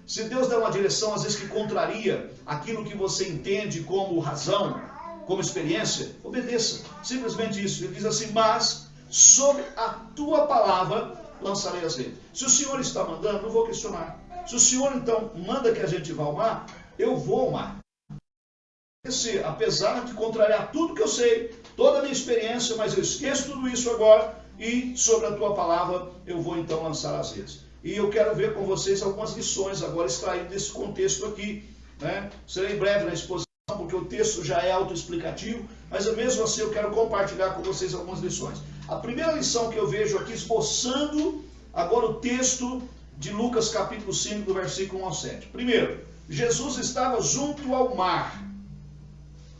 Se Deus der uma direção, às vezes, que contraria aquilo que você entende como razão, como experiência, obedeça. Simplesmente isso. Ele diz assim, mas sobre a tua palavra lançarei as redes. Se o Senhor está mandando, não vou questionar. Se o Senhor, então, manda que a gente vá ao mar, eu vou ao mar. Apesar de contrariar tudo que eu sei, toda a minha experiência, mas eu esqueço tudo isso agora, e sobre a tua palavra eu vou então lançar as redes. E eu quero ver com vocês algumas lições agora extraídas desse contexto aqui, né? Serei breve na exposição, porque o texto já é autoexplicativo, mas mesmo assim eu quero compartilhar com vocês algumas lições. A primeira lição que eu vejo aqui, esboçando agora o texto de Lucas capítulo 5, do versículo 1 ao 7. Primeiro, Jesus estava junto ao mar.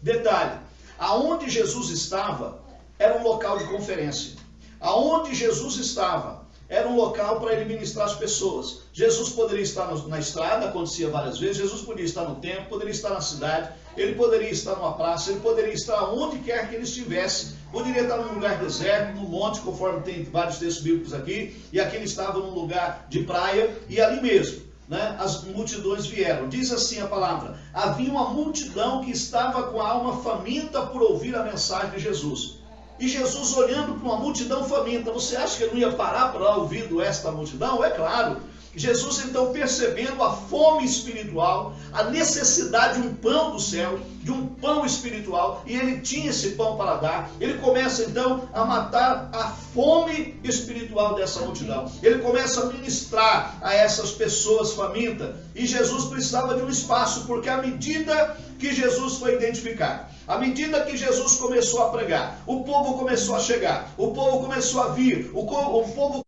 Detalhe, aonde Jesus estava era um local de conferência. Aonde Jesus estava era um local para ele ministrar as pessoas. Jesus poderia estar na estrada, acontecia várias vezes, Jesus poderia estar no templo, poderia estar na cidade, ele poderia estar numa praça, ele poderia estar onde quer que ele estivesse, poderia estar num lugar deserto, num monte, conforme tem vários textos bíblicos aqui, e aqui ele estava num lugar de praia, e ali mesmo, né, as multidões vieram. Diz assim a palavra, havia uma multidão que estava com a alma faminta por ouvir a mensagem de Jesus. E Jesus olhando para uma multidão faminta, você acha que ele não ia parar para ouvir esta multidão? É claro. Jesus então percebendo a fome espiritual, a necessidade de um pão do céu, de um pão espiritual, e ele tinha esse pão para dar, ele começa então a matar a fome espiritual dessa multidão. Ele começa a ministrar a essas pessoas famintas, e Jesus precisava de um espaço, porque à medida que Jesus foi identificado, à medida que Jesus começou a pregar, o povo começou a chegar, o povo começou a vir, o povo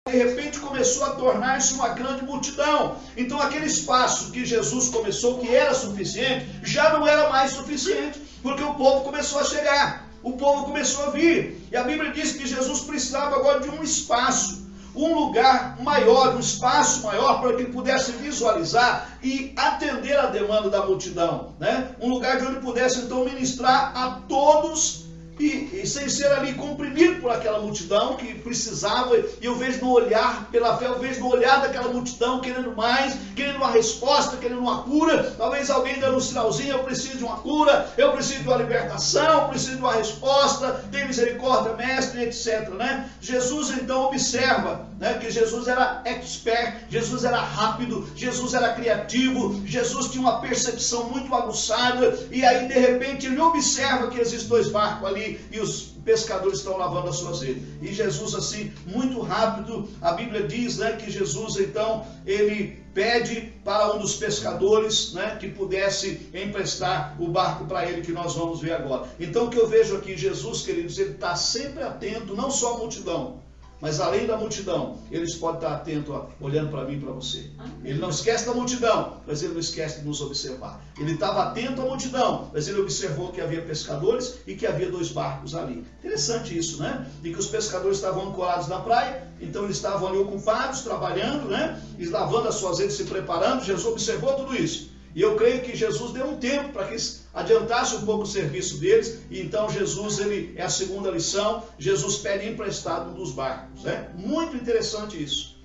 de repente começou começou a tornar-se uma grande multidão. Então aquele espaço que Jesus começou, que era suficiente, já não era mais suficiente, porque o povo começou a chegar, o povo começou a vir. E a Bíblia diz que Jesus precisava agora de um espaço, um lugar maior, um espaço maior para que ele pudesse visualizar e atender a demanda da multidão, né? Um lugar de onde pudesse então ministrar a todos e sem ser ali comprimido por aquela multidão que precisava. E eu vejo no olhar, pela fé, eu vejo no olhar daquela multidão querendo mais, querendo uma resposta, querendo uma cura. Talvez alguém dando um sinalzinho: eu preciso de uma cura, eu preciso de uma libertação, eu preciso de uma resposta, tem misericórdia, mestre, etc, né? Jesus então observa, né, que Jesus era expert, Jesus era rápido, Jesus era criativo, Jesus tinha uma percepção muito aguçada, e aí de repente ele observa que existem dois barcos ali e os pescadores estão lavando as suas redes. E Jesus, assim, muito rápido, a Bíblia diz, né, que Jesus então, ele pede para um dos pescadores, né, que pudesse emprestar o barco para ele, que nós vamos ver agora. Então o que eu vejo aqui, Jesus, queridos, ele está sempre atento, não só à multidão, mas além da multidão, eles podem estar atentos, olhando para mim e para você. Ele não esquece da multidão, mas ele não esquece de nos observar. Ele estava atento à multidão, mas ele observou que havia pescadores e que havia dois barcos ali. Interessante isso, né? E que os pescadores estavam ancorados na praia, então eles estavam ali ocupados, trabalhando, né? E lavando as suas redes, se preparando. Jesus observou tudo isso. E eu creio que Jesus deu um tempo para que adiantasse um pouco o serviço deles. E então Jesus, ele é a segunda lição, Jesus pede emprestado um dos barcos, né? Muito interessante isso.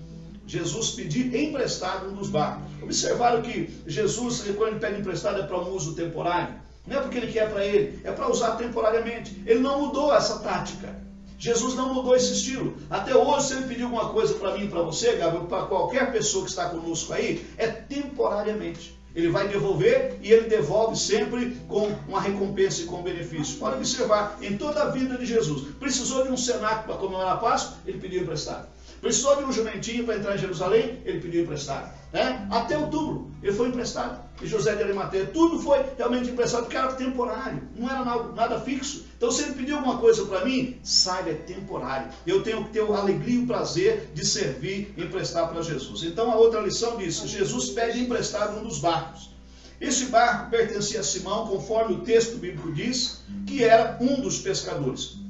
Jesus pedir emprestado um dos barcos. Observaram que Jesus, quando ele pede emprestado, é para um uso temporário. Não é porque ele quer para ele, é para usar temporariamente. Ele não mudou essa tática. Jesus não mudou esse estilo. Até hoje, se ele pedir alguma coisa para mim e para você, Gabriel, para qualquer pessoa que está conosco aí, é temporariamente. Ele vai devolver, e ele devolve sempre com uma recompensa e com benefício. Pode observar, em toda a vida de Jesus, precisou de um cenáculo para comemorar a Páscoa, ele pediu emprestado. Precisou de um jumentinho para entrar em Jerusalém, ele pediu emprestado, né? Até o túmulo, ele foi emprestado. E José de Arimateia, tudo foi realmente emprestado, porque era temporário, não era nada fixo. Então, se ele pedir alguma coisa para mim, saiba, é temporário. Eu tenho que ter a alegria e o prazer de servir e emprestar para Jesus. Então, a outra lição diz: Jesus pede emprestado um dos barcos. Esse barco pertencia a Simão, conforme o texto bíblico diz, que era um dos pescadores.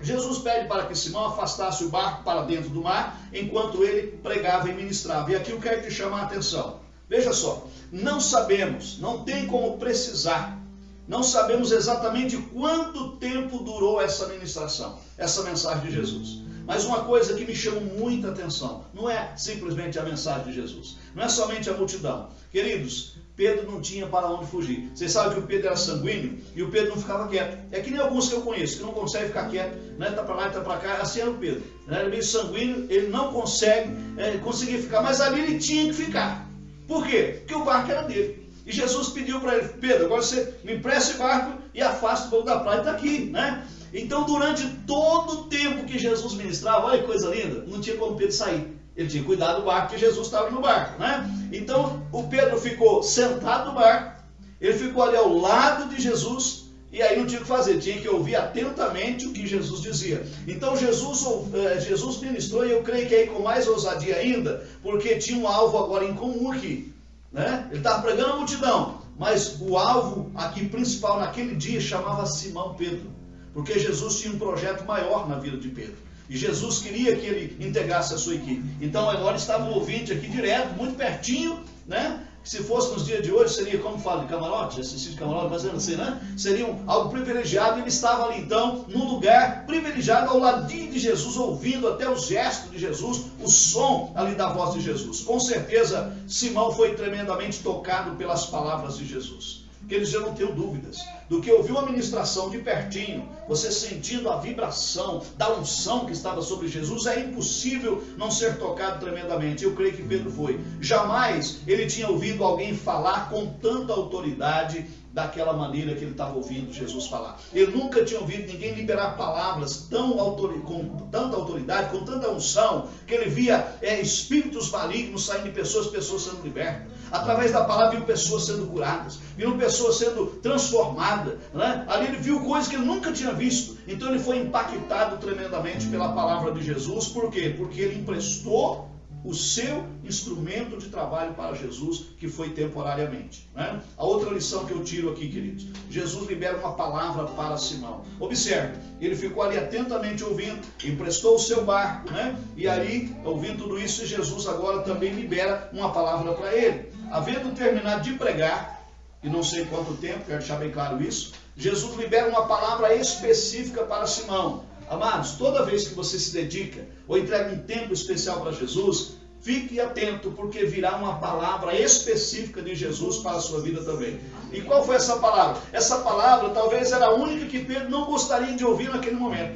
Jesus pede para que Simão afastasse o barco para dentro do mar, enquanto ele pregava e ministrava. E aqui eu quero te chamar a atenção. Veja só, não sabemos, não tem como precisar, não sabemos exatamente quanto tempo durou essa ministração, essa mensagem de Jesus. Mas uma coisa que me chama muita atenção, não é simplesmente a mensagem de Jesus, não é somente a multidão. Queridos, Pedro não tinha para onde fugir. Vocês sabem que o Pedro era sanguíneo e o Pedro não ficava quieto. É que nem alguns que eu conheço, que não conseguem ficar quieto, né? Tá para lá e tá para cá. Assim era o Pedro, né? Ele é meio sanguíneo, ele não conseguia ficar, mas ali ele tinha que ficar. Por quê? Porque o barco era dele. E Jesus pediu para ele: Pedro, agora você me empresta esse barco e afasta o povo da praia, está aqui, né? Então, durante todo o tempo que Jesus ministrava, olha que coisa linda, não tinha como Pedro sair. Ele tinha cuidado do barco, porque Jesus estava no barco, né? Então, o Pedro ficou sentado no barco, ele ficou ali ao lado de Jesus, e aí não tinha o que fazer, tinha que ouvir atentamente o que Jesus dizia. Então, Jesus ministrou, e eu creio que aí com mais ousadia ainda, porque tinha um alvo agora em comum aqui, né? Ele estava pregando a multidão, mas o alvo aqui principal naquele dia chamava Simão Pedro, porque Jesus tinha um projeto maior na vida de Pedro. E Jesus queria que ele integrasse a sua equipe. Então agora estava o ouvinte aqui direto, muito pertinho, né? Se fosse nos dias de hoje, seria, como fala, de camarote, assistir de camarote, mas não sei, né? Seria algo privilegiado. Ele estava ali então, num lugar privilegiado, ao ladinho de Jesus, ouvindo até os gestos de Jesus, o som ali da voz de Jesus. Com certeza, Simão foi tremendamente tocado pelas palavras de Jesus. Que eles, eu não tenho dúvidas, do que ouviu a ministração de pertinho, você sentindo a vibração da unção que estava sobre Jesus, é impossível não ser tocado tremendamente. Eu creio que Pedro foi. Jamais ele tinha ouvido alguém falar com tanta autoridade, daquela maneira que ele estava ouvindo Jesus falar. Ele nunca tinha ouvido ninguém liberar palavras com tanta autoridade, com tanta unção, que ele via espíritos malignos saindo de pessoas sendo libertas. Através da palavra viu pessoas sendo curadas, viu pessoas sendo transformadas, né? Ali ele viu coisas que ele nunca tinha visto. Então ele foi impactado tremendamente pela palavra de Jesus. Por quê? Porque ele emprestou o seu instrumento de trabalho para Jesus, que foi temporariamente. Né? A outra lição que eu tiro aqui, queridos, Jesus libera uma palavra para Simão. Observe, ele ficou ali atentamente ouvindo, emprestou o seu barco, né? E aí, ouvindo tudo isso, Jesus agora também libera uma palavra para ele. Havendo terminado de pregar, e não sei quanto tempo, quero deixar bem claro isso, Jesus libera uma palavra específica para Simão. Amados, toda vez que você se dedica ou entrega um tempo especial para Jesus, fique atento, porque virá uma palavra específica de Jesus para a sua vida também. E qual foi essa palavra? Essa palavra talvez era a única que Pedro não gostaria de ouvir naquele momento.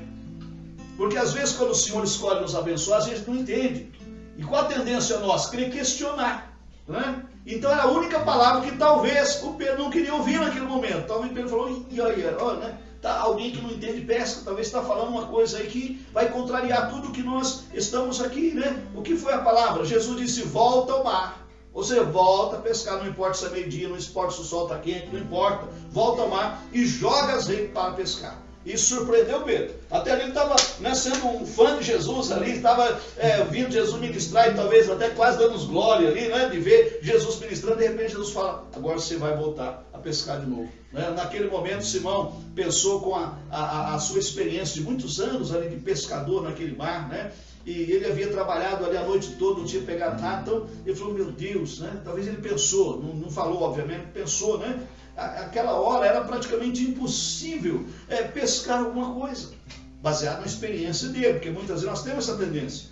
Porque às vezes quando o Senhor escolhe nos abençoar, a gente não entende. E qual a tendência nossa? Querer questionar. Né? Então era a única palavra que talvez o Pedro não queria ouvir naquele momento. Talvez Pedro falou, e aí, olha, né? Tá, alguém que não entende pesca, talvez está falando uma coisa aí que vai contrariar tudo que nós estamos aqui, né? O que foi a palavra? Jesus disse, volta ao mar. Ou seja, volta a pescar, não importa se é meio-dia, não importa se o sol está quente, não importa. Volta ao mar e joga as redes para pescar. Isso surpreendeu Pedro. Até ali ele estava, né, sendo um fã de Jesus ali, estava vindo Jesus ministrar e talvez até quase dando glória ali, né, de ver Jesus ministrando. De repente Jesus fala, agora você vai voltar a pescar de novo. Né? Naquele momento Simão pensou com a sua experiência de muitos anos ali de pescador naquele mar, né? E ele havia trabalhado ali a noite toda, não tinha pegado nada. Então ele falou, meu Deus, né? Talvez ele pensou, não falou obviamente, pensou, né? Aquela hora era praticamente impossível pescar alguma coisa, baseado na experiência dele, porque muitas vezes nós temos essa tendência,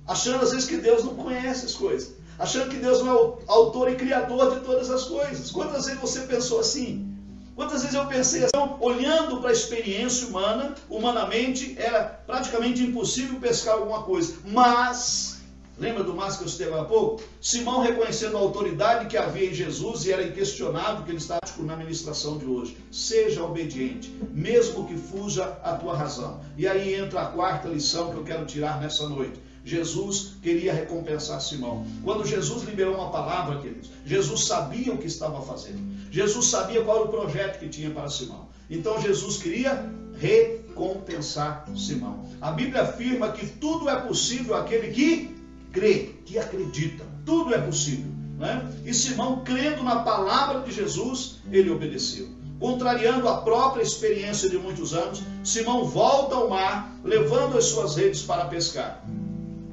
achando às vezes que Deus não conhece as coisas, achando que Deus não é o autor e criador de todas as coisas. Quantas vezes você pensou assim? Quantas vezes eu pensei assim? Então, olhando para a experiência humana, humanamente era praticamente impossível pescar alguma coisa, mas... Lembra do mas que eu citei há pouco? Simão reconhecendo a autoridade que havia em Jesus e era inquestionável que ele estava na ministração de hoje. Seja obediente, mesmo que fuja a tua razão. E aí entra a quarta lição que eu quero tirar nessa noite. Jesus queria recompensar Simão. Quando Jesus liberou uma palavra, queridos, Jesus sabia o que estava fazendo. Jesus sabia qual era o projeto que tinha para Simão. Então Jesus queria recompensar Simão. A Bíblia afirma que tudo é possível àquele que crê, que acredita, tudo é possível, né? E Simão, crendo na palavra de Jesus, ele obedeceu. Contrariando a própria experiência de muitos anos, Simão volta ao mar, levando as suas redes para pescar.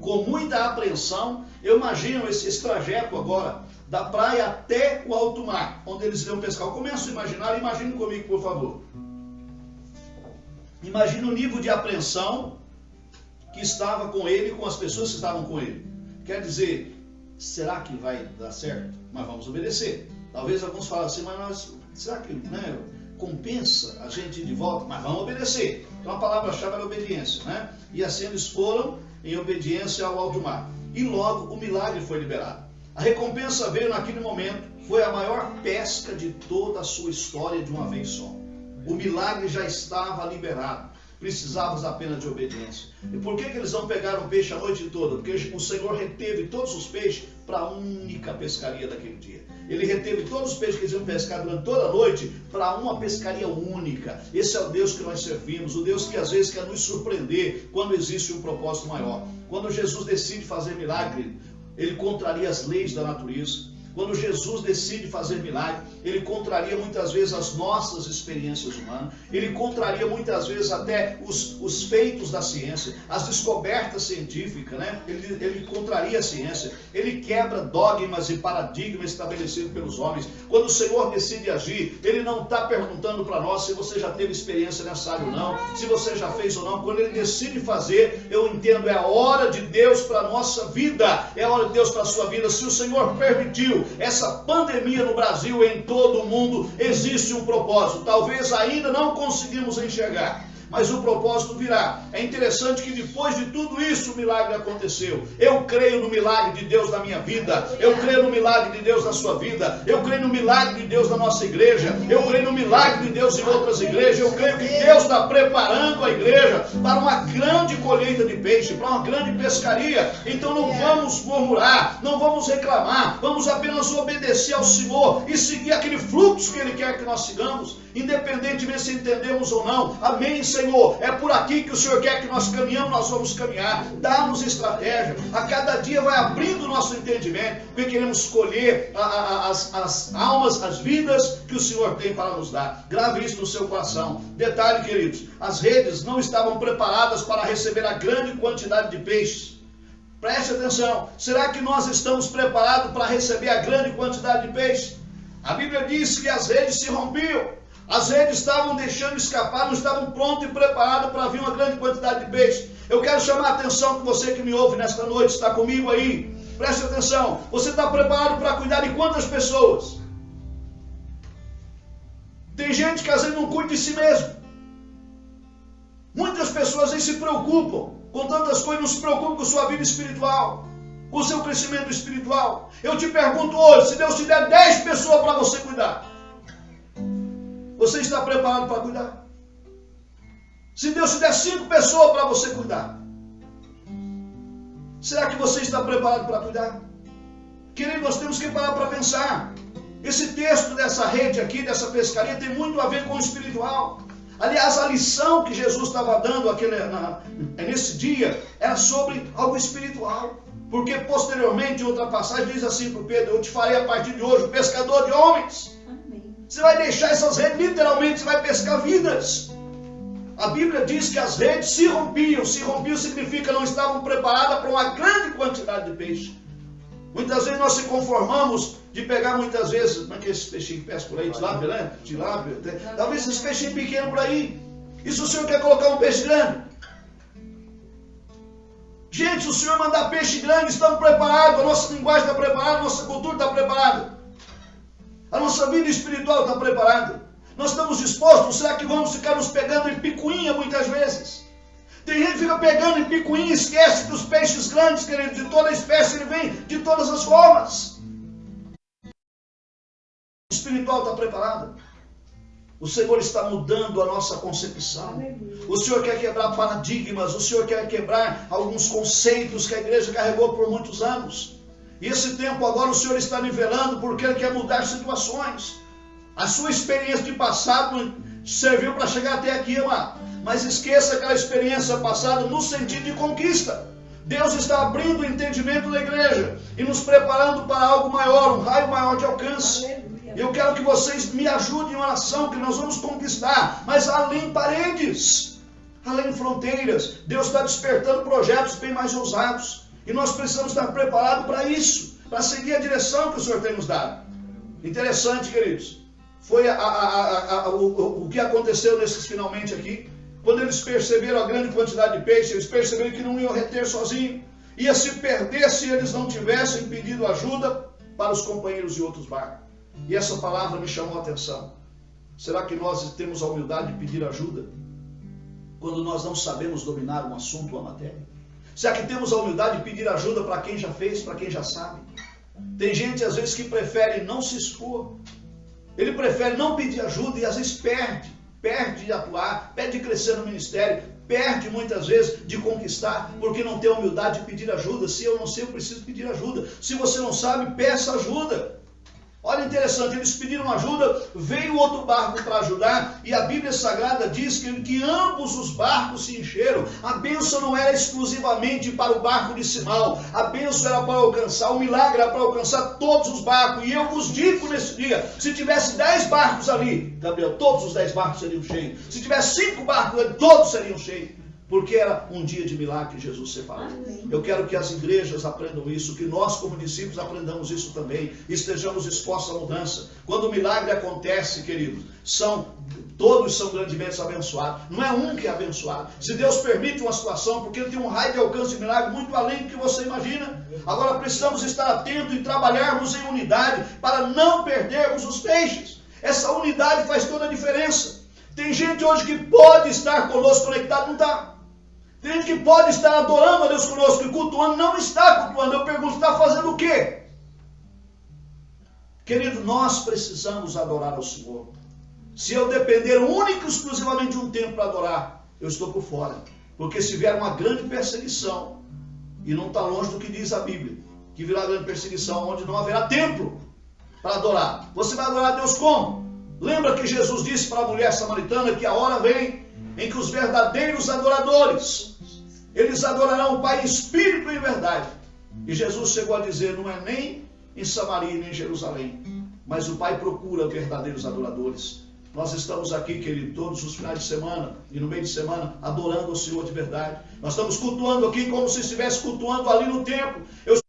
Com muita apreensão, eu imagino esse trajeto agora, da praia até o alto mar, onde eles iriam pescar. Eu começo a imaginar, imagine comigo, por favor. Imagine o nível de apreensão que estava com ele e com as pessoas que estavam com ele. Quer dizer, será que vai dar certo? Mas vamos obedecer. Talvez alguns falem assim, mas será que compensa a gente ir de volta? Mas vamos obedecer. Então a palavra-chave era obediência, né? E assim eles foram em obediência ao alto mar. E logo o milagre foi liberado. A recompensa veio naquele momento, foi a maior pesca de toda a sua história de uma vez só. O milagre já estava liberado. Precisávamos apenas de obediência. E por que eles não pegaram peixe a noite toda? Porque o Senhor reteve todos os peixes para a única pescaria daquele dia. Ele reteve todos os peixes que eles iam pescar durante toda a noite para uma pescaria única. Esse é o Deus que nós servimos, o Deus que às vezes quer nos surpreender quando existe um propósito maior. Quando Jesus decide fazer milagre, ele contraria as leis da natureza. Quando Jesus decide fazer milagre, ele contraria muitas vezes as nossas experiências humanas, ele contraria muitas vezes até os feitos da ciência, as descobertas científicas, né? Ele contraria a ciência, ele quebra dogmas e paradigmas estabelecidos pelos homens. Quando o Senhor decide agir, ele não está perguntando para nós se você já teve experiência nessa área ou não, se você já fez ou não. Quando ele decide fazer, eu entendo, é a hora de Deus para a nossa vida, é a hora de Deus para a sua vida. Se o Senhor permitiu essa pandemia no Brasil e em todo o mundo, existe um propósito. Talvez ainda não conseguimos enxergar, mas o propósito virá. É interessante que depois de tudo isso o milagre aconteceu. Eu creio no milagre de Deus na minha vida, eu creio no milagre de Deus na sua vida, eu creio no milagre de Deus na nossa igreja, eu creio no milagre de Deus em outras igrejas, eu creio que Deus está preparando a igreja para uma grande colheita de peixe, para uma grande pescaria. Então não vamos murmurar, não vamos reclamar, vamos apenas obedecer ao Senhor e seguir aquele fluxo que Ele quer que nós sigamos, independentemente se entendemos ou não. Amém, Senhor? Senhor, é por aqui que o Senhor quer que nós caminhamos, nós vamos caminhar. Dá-nos estratégia. A cada dia vai abrindo o nosso entendimento, porque queremos escolher as almas, as vidas que o Senhor tem para nos dar. Grave isso no seu coração. Detalhe, queridos, as redes não estavam preparadas para receber a grande quantidade de peixes. Preste atenção. Será que nós estamos preparados para receber a grande quantidade de peixes? A Bíblia diz que as redes se rompiam. As redes estavam deixando escapar, não estavam prontas e preparadas para vir uma grande quantidade de peixes. Eu quero chamar a atenção que você que me ouve nesta noite, está comigo aí. Preste atenção. Você está preparado para cuidar de quantas pessoas? Tem gente que às vezes não cuida de si mesmo. Muitas pessoas aí se preocupam com tantas coisas, não se preocupam com sua vida espiritual, com o seu crescimento espiritual. Eu te pergunto hoje, se Deus te der 10 pessoas para você cuidar, você está preparado para cuidar? Se Deus te der 5 pessoas para você cuidar, será que você está preparado para cuidar? Querido, nós temos que parar para pensar. Esse texto dessa rede aqui, dessa pescaria, tem muito a ver com o espiritual. Aliás, a lição que Jesus estava dando nesse dia era sobre algo espiritual. Porque posteriormente, em outra passagem, diz assim para o Pedro: eu te farei a partir de hoje pescador de homens. Amém. Você vai deixar essas redes, literalmente, você vai pescar vidas. A Bíblia diz que as redes se rompiam. Se rompiam significa não estavam preparadas para uma grande quantidade de peixe. Muitas vezes nós se conformamos de pegar muitas vezes, como é que é esse peixinho que pesca por aí? Tilápia, né? Tilápia. Talvez esses peixinhos pequenos por aí. E se o Senhor quer colocar um peixe grande? Gente, se o Senhor mandar peixe grande, estamos preparados. A nossa linguagem está preparada, a nossa cultura está preparada. A nossa vida espiritual está preparada. Nós estamos dispostos? Será que vamos ficar nos pegando em picuinha muitas vezes? Tem gente que fica pegando em picuinha e esquece que os peixes grandes, querido, de toda espécie, ele vem de todas as formas. O espiritual está preparado. O Senhor está mudando a nossa concepção. O Senhor quer quebrar paradigmas. O Senhor quer quebrar alguns conceitos que a igreja carregou por muitos anos. E esse tempo agora o Senhor está nivelando porque Ele quer mudar situações. A sua experiência de passado serviu para chegar até aqui, amado. Mas esqueça aquela experiência passada no sentido de conquista. Deus está abrindo o entendimento da igreja e nos preparando para algo maior, um raio maior de alcance. Eu quero que vocês me ajudem em oração, que nós vamos conquistar, mas além paredes, além fronteiras. Deus está despertando projetos bem mais ousados. E nós precisamos estar preparados para isso, para seguir a direção que o Senhor tem nos dado. Interessante, queridos. Foi o que aconteceu nesses finalmente aqui. Quando eles perceberam a grande quantidade de peixe, eles perceberam que não iam reter sozinhos. Ia se perder se eles não tivessem pedido ajuda para os companheiros de outros barcos. E essa palavra me chamou a atenção. Será que nós temos a humildade de pedir ajuda quando nós não sabemos dominar um assunto ou uma matéria? Será que temos a humildade de pedir ajuda para quem já fez, para quem já sabe? Tem gente às vezes que prefere não se expor. Ele prefere não pedir ajuda e às vezes perde de atuar, perde de crescer no ministério, perde muitas vezes de conquistar, porque não tem a humildade de pedir ajuda. Se eu não sei, eu preciso pedir ajuda. Se você não sabe, peça ajuda. Olha, interessante, eles pediram ajuda, veio outro barco para ajudar, e a Bíblia Sagrada diz que ambos os barcos se encheram. A bênção não era exclusivamente para o barco de Simão, a bênção era para alcançar, o milagre era para alcançar todos os barcos. E eu vos digo nesse dia, se tivesse 10 barcos ali, Gabriel, todos os 10 barcos seriam cheios. Se tivesse 5 barcos ali, todos seriam cheios. Porque era um dia de milagre que Jesus separou. Eu quero que as igrejas aprendam isso, que nós como discípulos aprendamos isso também, estejamos expostos à mudança. Quando o milagre acontece, queridos, todos são grandemente abençoados. Não é um que é abençoado. Se Deus permite uma situação, porque Ele tem um raio de alcance de milagre muito além do que você imagina. Agora precisamos estar atentos e trabalharmos em unidade para não perdermos os peixes. Essa unidade faz toda a diferença. Tem gente hoje que pode estar conosco conectado, não está. Tem gente que pode estar adorando a Deus conosco e cultuando, não está cultuando. Eu pergunto, está fazendo o quê? Querido, nós precisamos adorar ao Senhor. Se eu depender única e exclusivamente de um tempo para adorar, eu estou por fora. Porque se vier uma grande perseguição, e não está longe do que diz a Bíblia, que virá grande perseguição onde não haverá templo para adorar. Você vai adorar a Deus como? Lembra que Jesus disse para a mulher samaritana que a hora vem em que os verdadeiros adoradores, eles adorarão o Pai em espírito e em verdade. E Jesus chegou a dizer, não é nem em Samaria nem em Jerusalém, mas o Pai procura verdadeiros adoradores. Nós estamos aqui, querido, todos os finais de semana e no meio de semana, adorando o Senhor de verdade. Nós estamos cultuando aqui como se estivesse cultuando ali no templo. Eu estou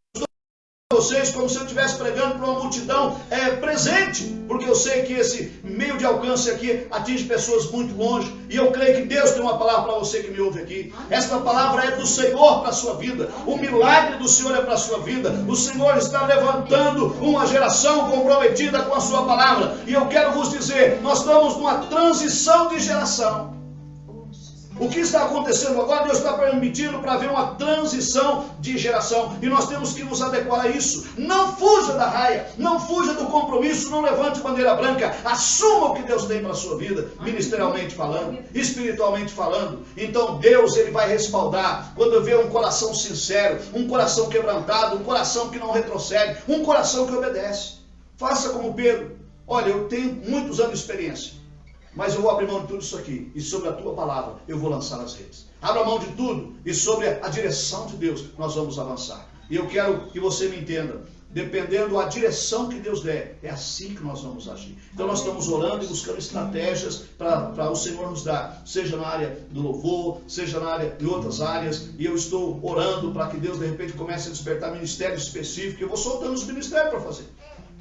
com vocês como se eu estivesse pregando para uma multidão presente, porque eu sei que esse meio de alcance aqui atinge pessoas muito longe, e eu creio que Deus tem uma palavra para você que me ouve aqui. Esta palavra é do Senhor para a sua vida, o milagre do Senhor é para a sua vida. O Senhor está levantando uma geração comprometida com a sua palavra, e eu quero vos dizer, nós estamos numa transição de geração. O que está acontecendo agora, Deus está permitindo para haver uma transição de geração. E nós temos que nos adequar a isso. Não fuja da raia, não fuja do compromisso, não levante bandeira branca. Assuma o que Deus tem para a sua vida, ministerialmente falando, espiritualmente falando. Então Deus, Ele vai respaldar quando vê um coração sincero, um coração quebrantado, um coração que não retrocede, um coração que obedece. Faça como Pedro. Olha, eu tenho muitos anos de experiência, mas eu vou abrir mão de tudo isso aqui, e sobre a tua palavra eu vou lançar as redes. Abra mão de tudo, e sobre a direção de Deus nós vamos avançar. E eu quero que você me entenda, dependendo da direção que Deus der, é assim que nós vamos agir. Então nós estamos orando e buscando estratégias para o Senhor nos dar, seja na área do louvor, seja na área de outras áreas, e eu estou orando para que Deus de repente comece a despertar ministérios específicos. Eu vou soltando os ministérios para fazer,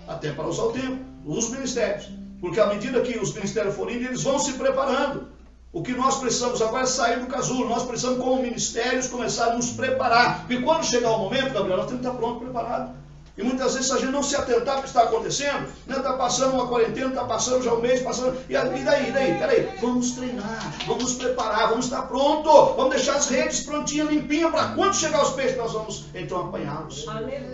até para usar o tempo, os ministérios. Porque à medida que os ministérios forem indo, eles vão se preparando. O que nós precisamos agora é sair do casulo. Nós precisamos, como ministérios, começar a nos preparar. E quando chegar o momento, Gabriel, nós temos que estar pronto, preparado. E muitas vezes, se a gente não se atentar ao que está acontecendo, né, está passando uma quarentena, está passando já um mês, passando... E daí? Peraí, vamos treinar, vamos nos preparar, vamos estar pronto. Vamos deixar as redes prontinhas, limpinhas, para quando chegar os peixes, nós vamos então apanhá-los.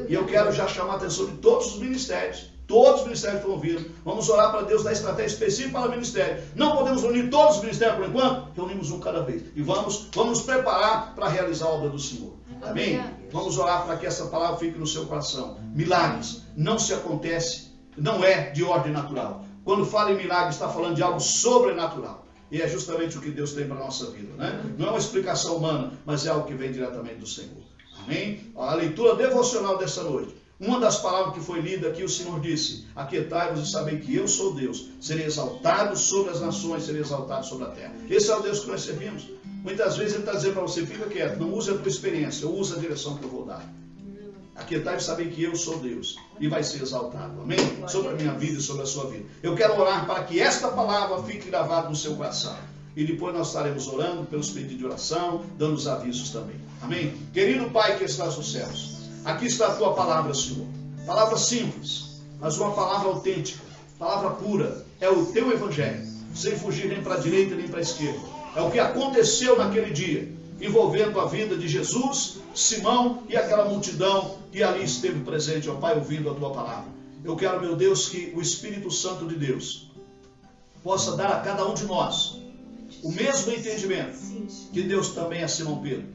E eu quero já chamar a atenção de todos os ministérios. Todos os ministérios estão ouvindo. Vamos orar para Deus dar estratégia específica para o ministério. Não podemos reunir todos os ministérios por enquanto, reunimos um cada vez. E vamos nos preparar para realizar a obra do Senhor. Amém? Vamos orar para que essa palavra fique no seu coração. Milagres não se acontece, não é de ordem natural. Quando fala em milagre, está falando de algo sobrenatural. E é justamente o que Deus tem para a nossa vida, né? Não é uma explicação humana, mas é algo que vem diretamente do Senhor. Amém? A leitura devocional dessa noite. Uma das palavras que foi lida aqui, o Senhor disse: aquietai-vos e sabei que eu sou Deus, serei exaltado sobre as nações, serei exaltado sobre a terra. Esse é o Deus que nós servimos. Muitas vezes Ele está dizendo para você: fica quieto, não use a tua experiência, use a direção que eu vou dar. Aquietai-vos e sabei que eu sou Deus, e vai ser exaltado, amém? Sobre a minha vida e sobre a sua vida. Eu quero orar para que esta palavra fique gravada no seu coração. E depois nós estaremos orando pelos pedidos de oração, dando os avisos também, amém? Querido Pai que estás nos céus, aqui está a tua palavra, Senhor. Palavra simples, mas uma palavra autêntica, palavra pura. É o teu evangelho, sem fugir nem para a direita nem para a esquerda. É o que aconteceu naquele dia, envolvendo a vida de Jesus, Simão e aquela multidão que ali esteve presente, ó Pai, ouvindo a tua palavra. Eu quero, meu Deus, que o Espírito Santo de Deus possa dar a cada um de nós o mesmo entendimento que Deus também a Simão Pedro.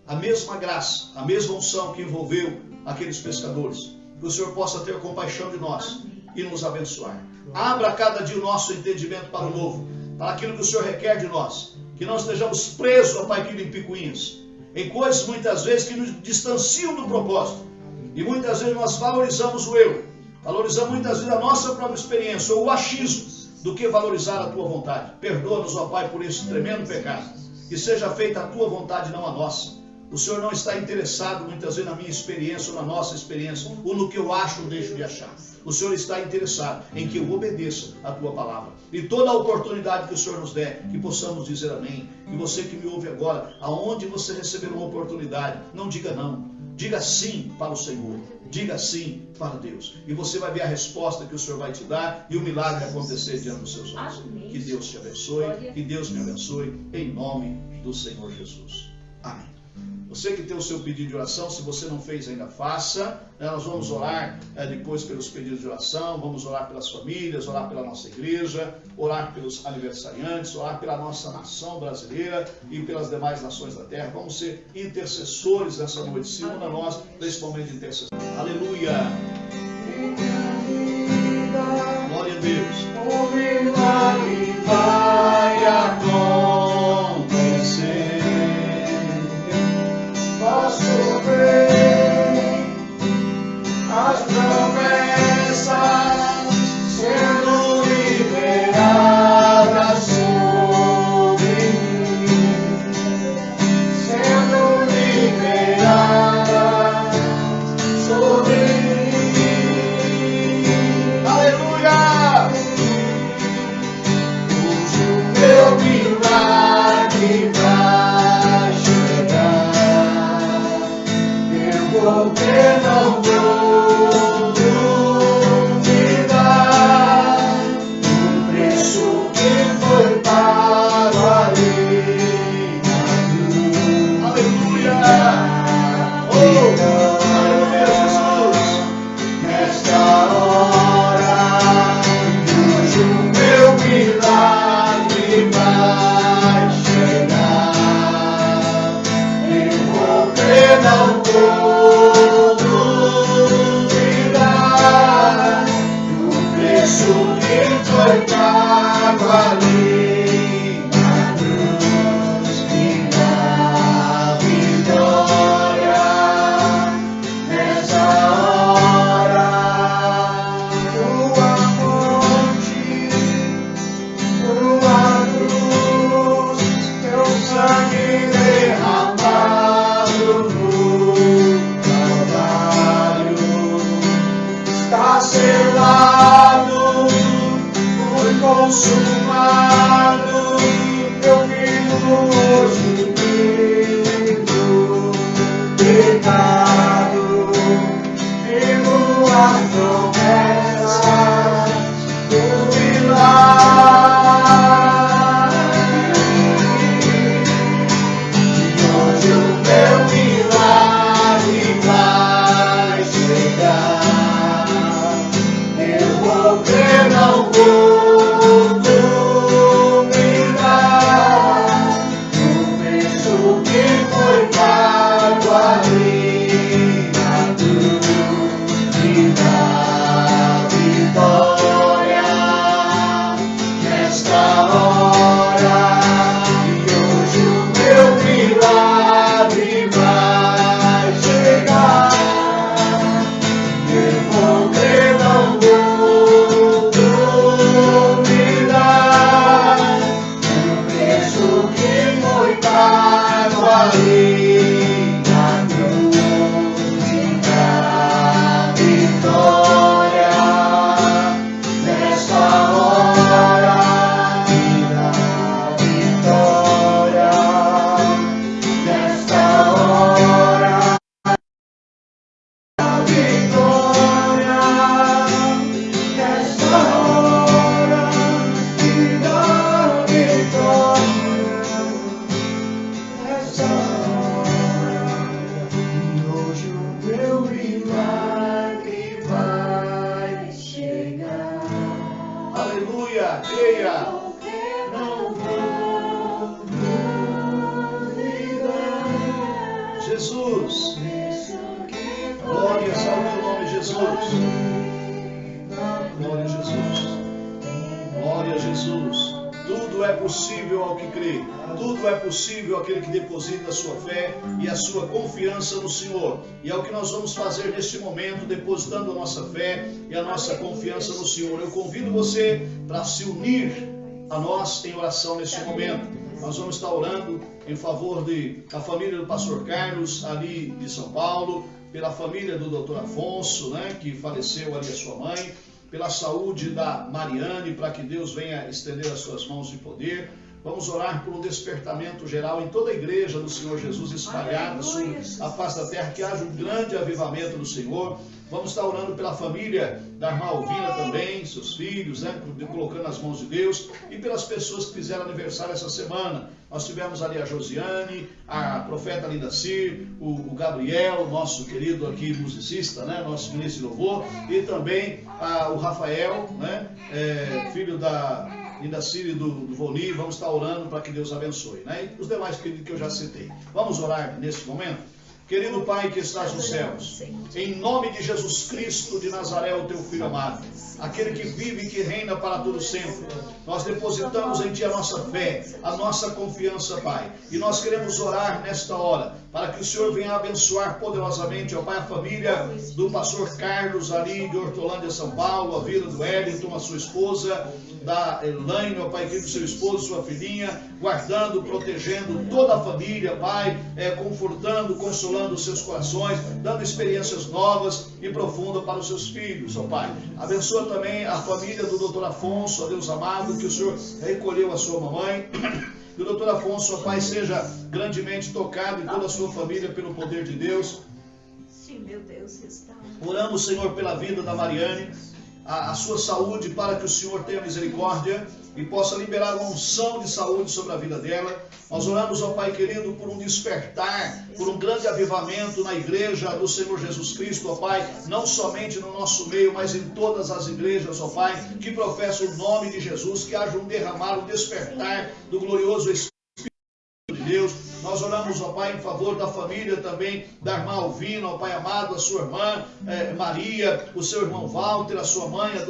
A mesma graça, a mesma unção que envolveu aqueles pescadores. Que o Senhor possa ter compaixão de nós e nos abençoar. Abra cada dia o nosso entendimento para o novo, para aquilo que o Senhor requer de nós. Que não estejamos presos, ó Pai, aqui em picuinhas, em coisas muitas vezes que nos distanciam do propósito. E muitas vezes nós valorizamos o eu, valorizamos muitas vezes a nossa própria experiência, ou o achismo, do que valorizar a tua vontade. Perdoa-nos, ó Pai, por esse tremendo pecado. Que seja feita a tua vontade, não a nossa. O Senhor não está interessado muitas vezes na minha experiência ou na nossa experiência, ou no que eu acho ou deixo de achar. O Senhor está interessado em que eu obedeça a tua palavra. E toda a oportunidade que o Senhor nos der, que possamos dizer amém. E você que me ouve agora, aonde você receber uma oportunidade, não diga não. Diga sim para o Senhor. Diga sim para Deus. E você vai ver a resposta que o Senhor vai te dar e o milagre acontecer diante dos seus olhos. Que Deus te abençoe, que Deus me abençoe, em nome do Senhor Jesus. Amém. Você que tem o seu pedido de oração, se você não fez ainda, faça. Nós vamos orar depois pelos pedidos de oração, vamos orar pelas famílias, orar pela nossa igreja, orar pelos aniversariantes, orar pela nossa nação brasileira e pelas demais nações da terra. Vamos ser intercessores nessa noite. Se una a nós nesse momento de intercessão. Aleluia! Glória a Deus! O milagre vai acontecer. foi pago ali na cruz, me dá vitória nessa hora. Tua morte, tua cruz, teu sangue derramado no Calvário, está selado, foi consumado, teu filho hoje livro, pecado, vivo as promessas do milagre. E hoje o meu milagre vai chegar. Eu vou crer, não vou duvidar. O preço que foi pago ali na cruz me dá vitória nesta hora. E hoje o meu milagre vai chegar. Eu vou crer, não vou duvidar. O preço que foi pago ali na cruz me dá vitória nesta hora. Me dá vitória nesta hora. Vitória nesta hora, me dá vitória nesta hora. E hoje o meu milagre vai chegar. Aleluia, creia. Não vou duvidar. Jesus. Glória, salve o nome de Jesus. Glória a Jesus. Glória a Jesus. Tudo é possível ao que crê. Tudo é possível àquele que deposita a sua fé e a sua confiança no Senhor. E é o que nós vamos fazer neste momento, depositando a nossa fé e a nossa confiança no Senhor. Eu convido você para se unir a nós em oração neste momento. Nós vamos estar orando em favor da família do pastor Carlos, ali de São Paulo, pela família do Dr. Afonso, né, que faleceu ali a sua mãe, pela saúde da Mariane, para que Deus venha estender as suas mãos de poder. Vamos orar por um despertamento geral em toda a igreja do Senhor Jesus espalhada sobre a face da terra, que haja um grande avivamento do Senhor. Vamos estar orando pela família da irmã Alvina também, seus filhos, né, colocando nas mãos de Deus, e pelas pessoas que fizeram aniversário essa semana. Nós tivemos ali a Josiane, a profeta Linda Cir, o Gabriel, nosso querido aqui musicista, né, nosso ministro de louvor, e também o Rafael, né, filho da Linda Cir e do Voni. Vamos estar orando para que Deus abençoe, né? E os demais queridos que eu já citei. Vamos orar nesse momento? Querido Pai que estás nos céus, em nome de Jesus Cristo de Nazaré, o teu Filho amado, aquele que vive e que reina para todo sempre, nós depositamos em Ti a nossa fé, a nossa confiança, Pai, e nós queremos orar nesta hora, para que o Senhor venha abençoar poderosamente, ó Pai, a família do pastor Carlos, ali de Hortolândia, São Paulo, a vida do Wellington, a sua esposa, da Elaine, ó Pai, querido, seu esposo, sua filhinha, guardando, protegendo toda a família, Pai, confortando, consolando os seus corações, dando experiências novas e profundas para os seus filhos, ó Pai. Abençoa também a família do Dr. Afonso, ó Deus amado, que o Senhor recolheu a sua mamãe. Que o Dr. Afonso, ó Pai, seja grandemente tocado e toda a sua família pelo poder de Deus. Sim, meu Deus, está. Oramos, Senhor, pela vida da Mariane, a sua saúde, para que o Senhor tenha misericórdia e possa liberar uma unção de saúde sobre a vida dela. Nós oramos, ó Pai querido, por um despertar, por um grande avivamento na igreja do Senhor Jesus Cristo, ó Pai, não somente no nosso meio, mas em todas as igrejas, ó Pai, que professam o nome de Jesus, que haja um derramar, um despertar do glorioso Espírito de Deus, Nós oramos, ó Pai, em favor da família também, da irmã Alvina, ó Pai amado, a sua irmã Maria, o seu irmão Walter, a sua mãe, a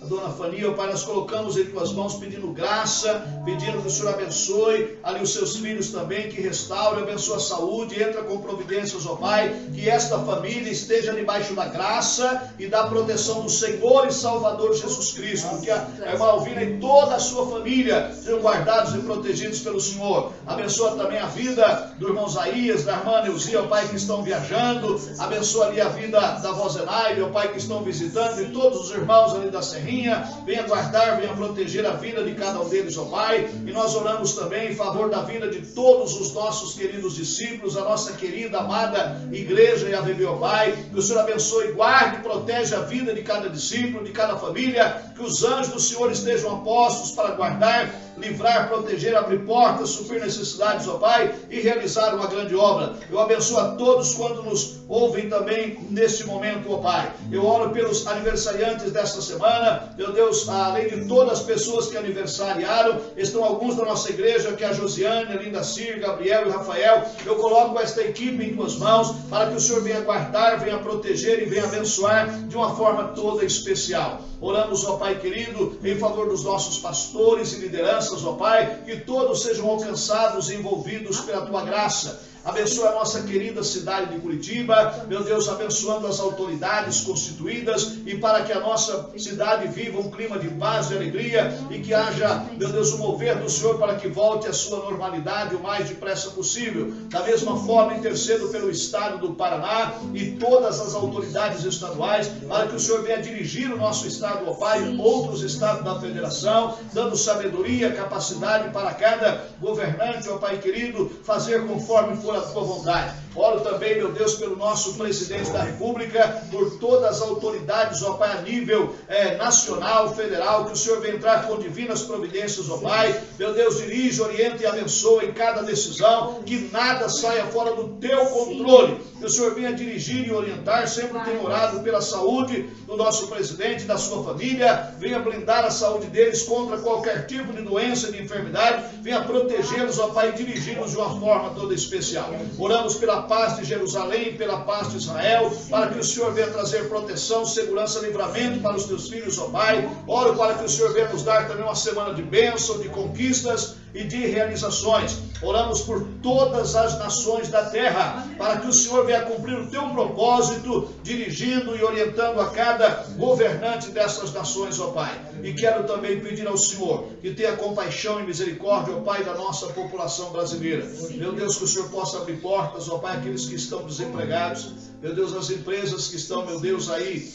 dona Fania, ó Pai, nós colocamos em tuas mãos pedindo graça, pedindo que o Senhor abençoe ali os seus filhos também, que restaure, abençoe a saúde, entra com providências, ó Pai, que esta família esteja debaixo da graça e da proteção do Senhor e Salvador Jesus Cristo, que a irmã Alvina e toda a sua família sejam guardados e protegidos pelo Senhor. Abençoa também a vida do irmão Zaías, da irmã Neuzia, ó Pai, que estão viajando, abençoa ali a vida da avó Zenaide, ó Pai, que estão visitando, e todos os irmãos ali da Serrinha, venha guardar, venha proteger a vida de cada um deles, ó Pai, e nós oramos também em favor da vida de todos os nossos queridos discípulos, a nossa querida, amada igreja e a ó Pai, que o Senhor abençoe, guarde e protege a vida de cada discípulo, de cada família, que os anjos do Senhor estejam a postos para guardar, livrar, proteger, abrir portas, suprir necessidades, ó Pai, e realizar uma grande obra. Eu abençoo a todos quando nos ouvem também neste momento, ó Pai. Eu oro pelos aniversariantes desta semana, meu Deus, além de todas as pessoas que aniversariaram, estão alguns da nossa igreja, que é a Josiane, a Linda Cir, Gabriel e Rafael. Eu coloco esta equipe em tuas mãos, para que o Senhor venha guardar, venha proteger e venha abençoar de uma forma toda especial. Oramos, ó Pai querido, em favor dos nossos pastores e lideranças, ó Pai, que todos sejam alcançados e envolvidos pela Tua graça. Abençoa a nossa querida cidade de Curitiba, meu Deus, abençoando as autoridades constituídas, e para que a nossa cidade viva um clima de paz e alegria, e que haja, meu Deus, o mover do Senhor para que volte à sua normalidade o mais depressa possível. Da mesma forma, intercedo pelo estado do Paraná e todas as autoridades estaduais, para que o Senhor venha dirigir o nosso estado, ó Pai, outros estados da federação, dando sabedoria, capacidade para cada governante, ó Pai querido, fazer conforme for a tua vontade. Oro também, meu Deus, pelo nosso presidente da República, por todas as autoridades, ó Pai, a nível nacional, federal, que o Senhor venha entrar com divinas providências, ó Pai. Meu Deus, dirige, orienta e abençoa em cada decisão, que nada saia fora do teu controle. Que o Senhor venha dirigir e orientar. Sempre tenho orado pela saúde do nosso presidente, da sua família. Venha blindar a saúde deles contra qualquer tipo de doença, de enfermidade. Venha protegê-los, ó Pai, e dirigi-los de uma forma toda especial. Oramos pela paz de Jerusalém, pela paz de Israel, para que o Senhor venha trazer proteção, segurança, livramento para os teus filhos, ó Pai. Oro para que o Senhor venha nos dar também uma semana de bênção, de conquistas e de realizações. Oramos por todas as nações da terra, para que o Senhor venha cumprir o teu propósito, dirigindo e orientando a cada governante dessas nações, ó Pai. E quero também pedir ao Senhor que tenha compaixão e misericórdia, ó Pai, da nossa população brasileira. Meu Deus, que o Senhor possa abrir portas, ó Pai, aqueles que estão desempregados. Meu Deus, as empresas que estão, meu Deus, aí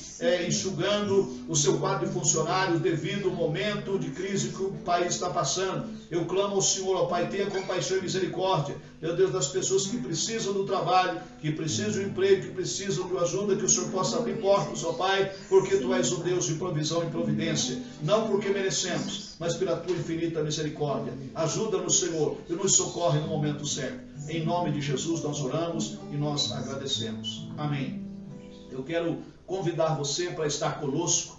enxugando o seu quadro de funcionários devido ao momento de crise que o país está passando. Eu clamo ao Senhor, ó Pai, tenha compaixão e misericórdia, meu Deus, das pessoas que precisam do trabalho, que precisam do emprego, que precisam de ajuda, que o Senhor possa abrir portas, ó Pai, porque Tu és o Deus de provisão e providência, não porque merecemos, mas pela Tua infinita misericórdia. Ajuda-nos, Senhor, e nos socorre no momento certo. Em nome de Jesus nós oramos e nós agradecemos. Amém. Eu quero convidar você para estar conosco.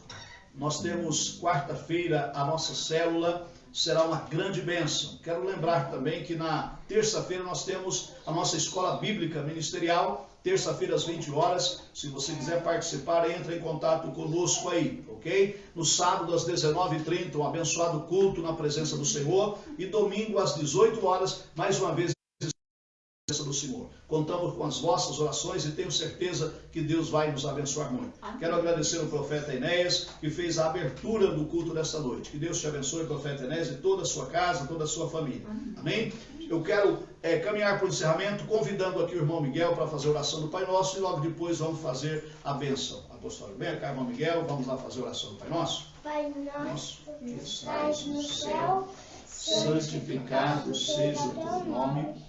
Nós temos quarta-feira a nossa célula, será uma grande bênção. Quero lembrar também que na terça-feira nós temos a nossa escola bíblica ministerial, terça-feira às 20 horas. Se você quiser participar, entre em contato conosco aí, ok? No sábado às 19h30, um abençoado culto na presença do Senhor. E domingo às 18 horas, mais uma vez, do Senhor. Contamos com as vossas orações e tenho certeza que Deus vai nos abençoar muito. Amém. Quero agradecer ao profeta Enéas, que fez a abertura do culto desta noite. Que Deus te abençoe, profeta Enéas, e toda a sua casa, toda a sua família. Amém? Eu quero caminhar para o encerramento, convidando aqui o irmão Miguel para fazer a oração do Pai Nosso, e logo depois vamos fazer a bênção apostólica. Vem cá, irmão Miguel, vamos lá fazer a oração do Pai Nosso. Pai nosso que estás no céu, santificado seja o teu nome.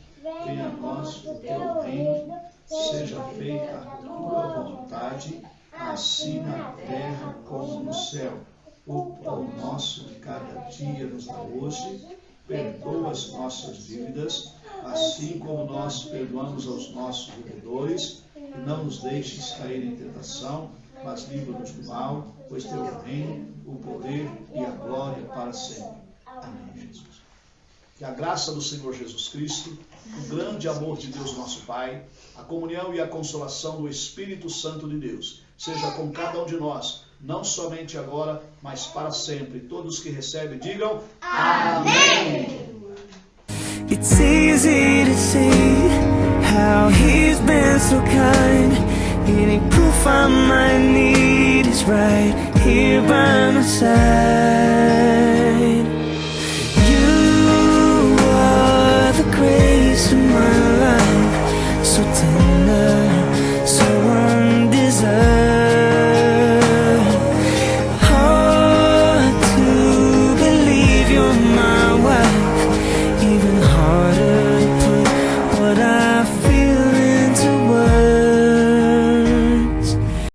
Venha a nós o teu reino, seja feita a tua vontade, assim na terra como no céu. O pão nosso de cada dia nos dá hoje, perdoa as nossas dívidas, assim como nós perdoamos aos nossos devedores, e não nos deixes cair em tentação, mas livra-nos do mal, pois teu reino, o poder e a glória para sempre. Amém, Jesus. Que a graça do Senhor Jesus Cristo, o grande amor de Deus nosso Pai, a comunhão e a consolação do Espírito Santo de Deus, seja com cada um de nós, não somente agora, mas para sempre. Todos que recebem, digam amém. It's easy to see how he's been so kind. Any proof I might need is right here by my side.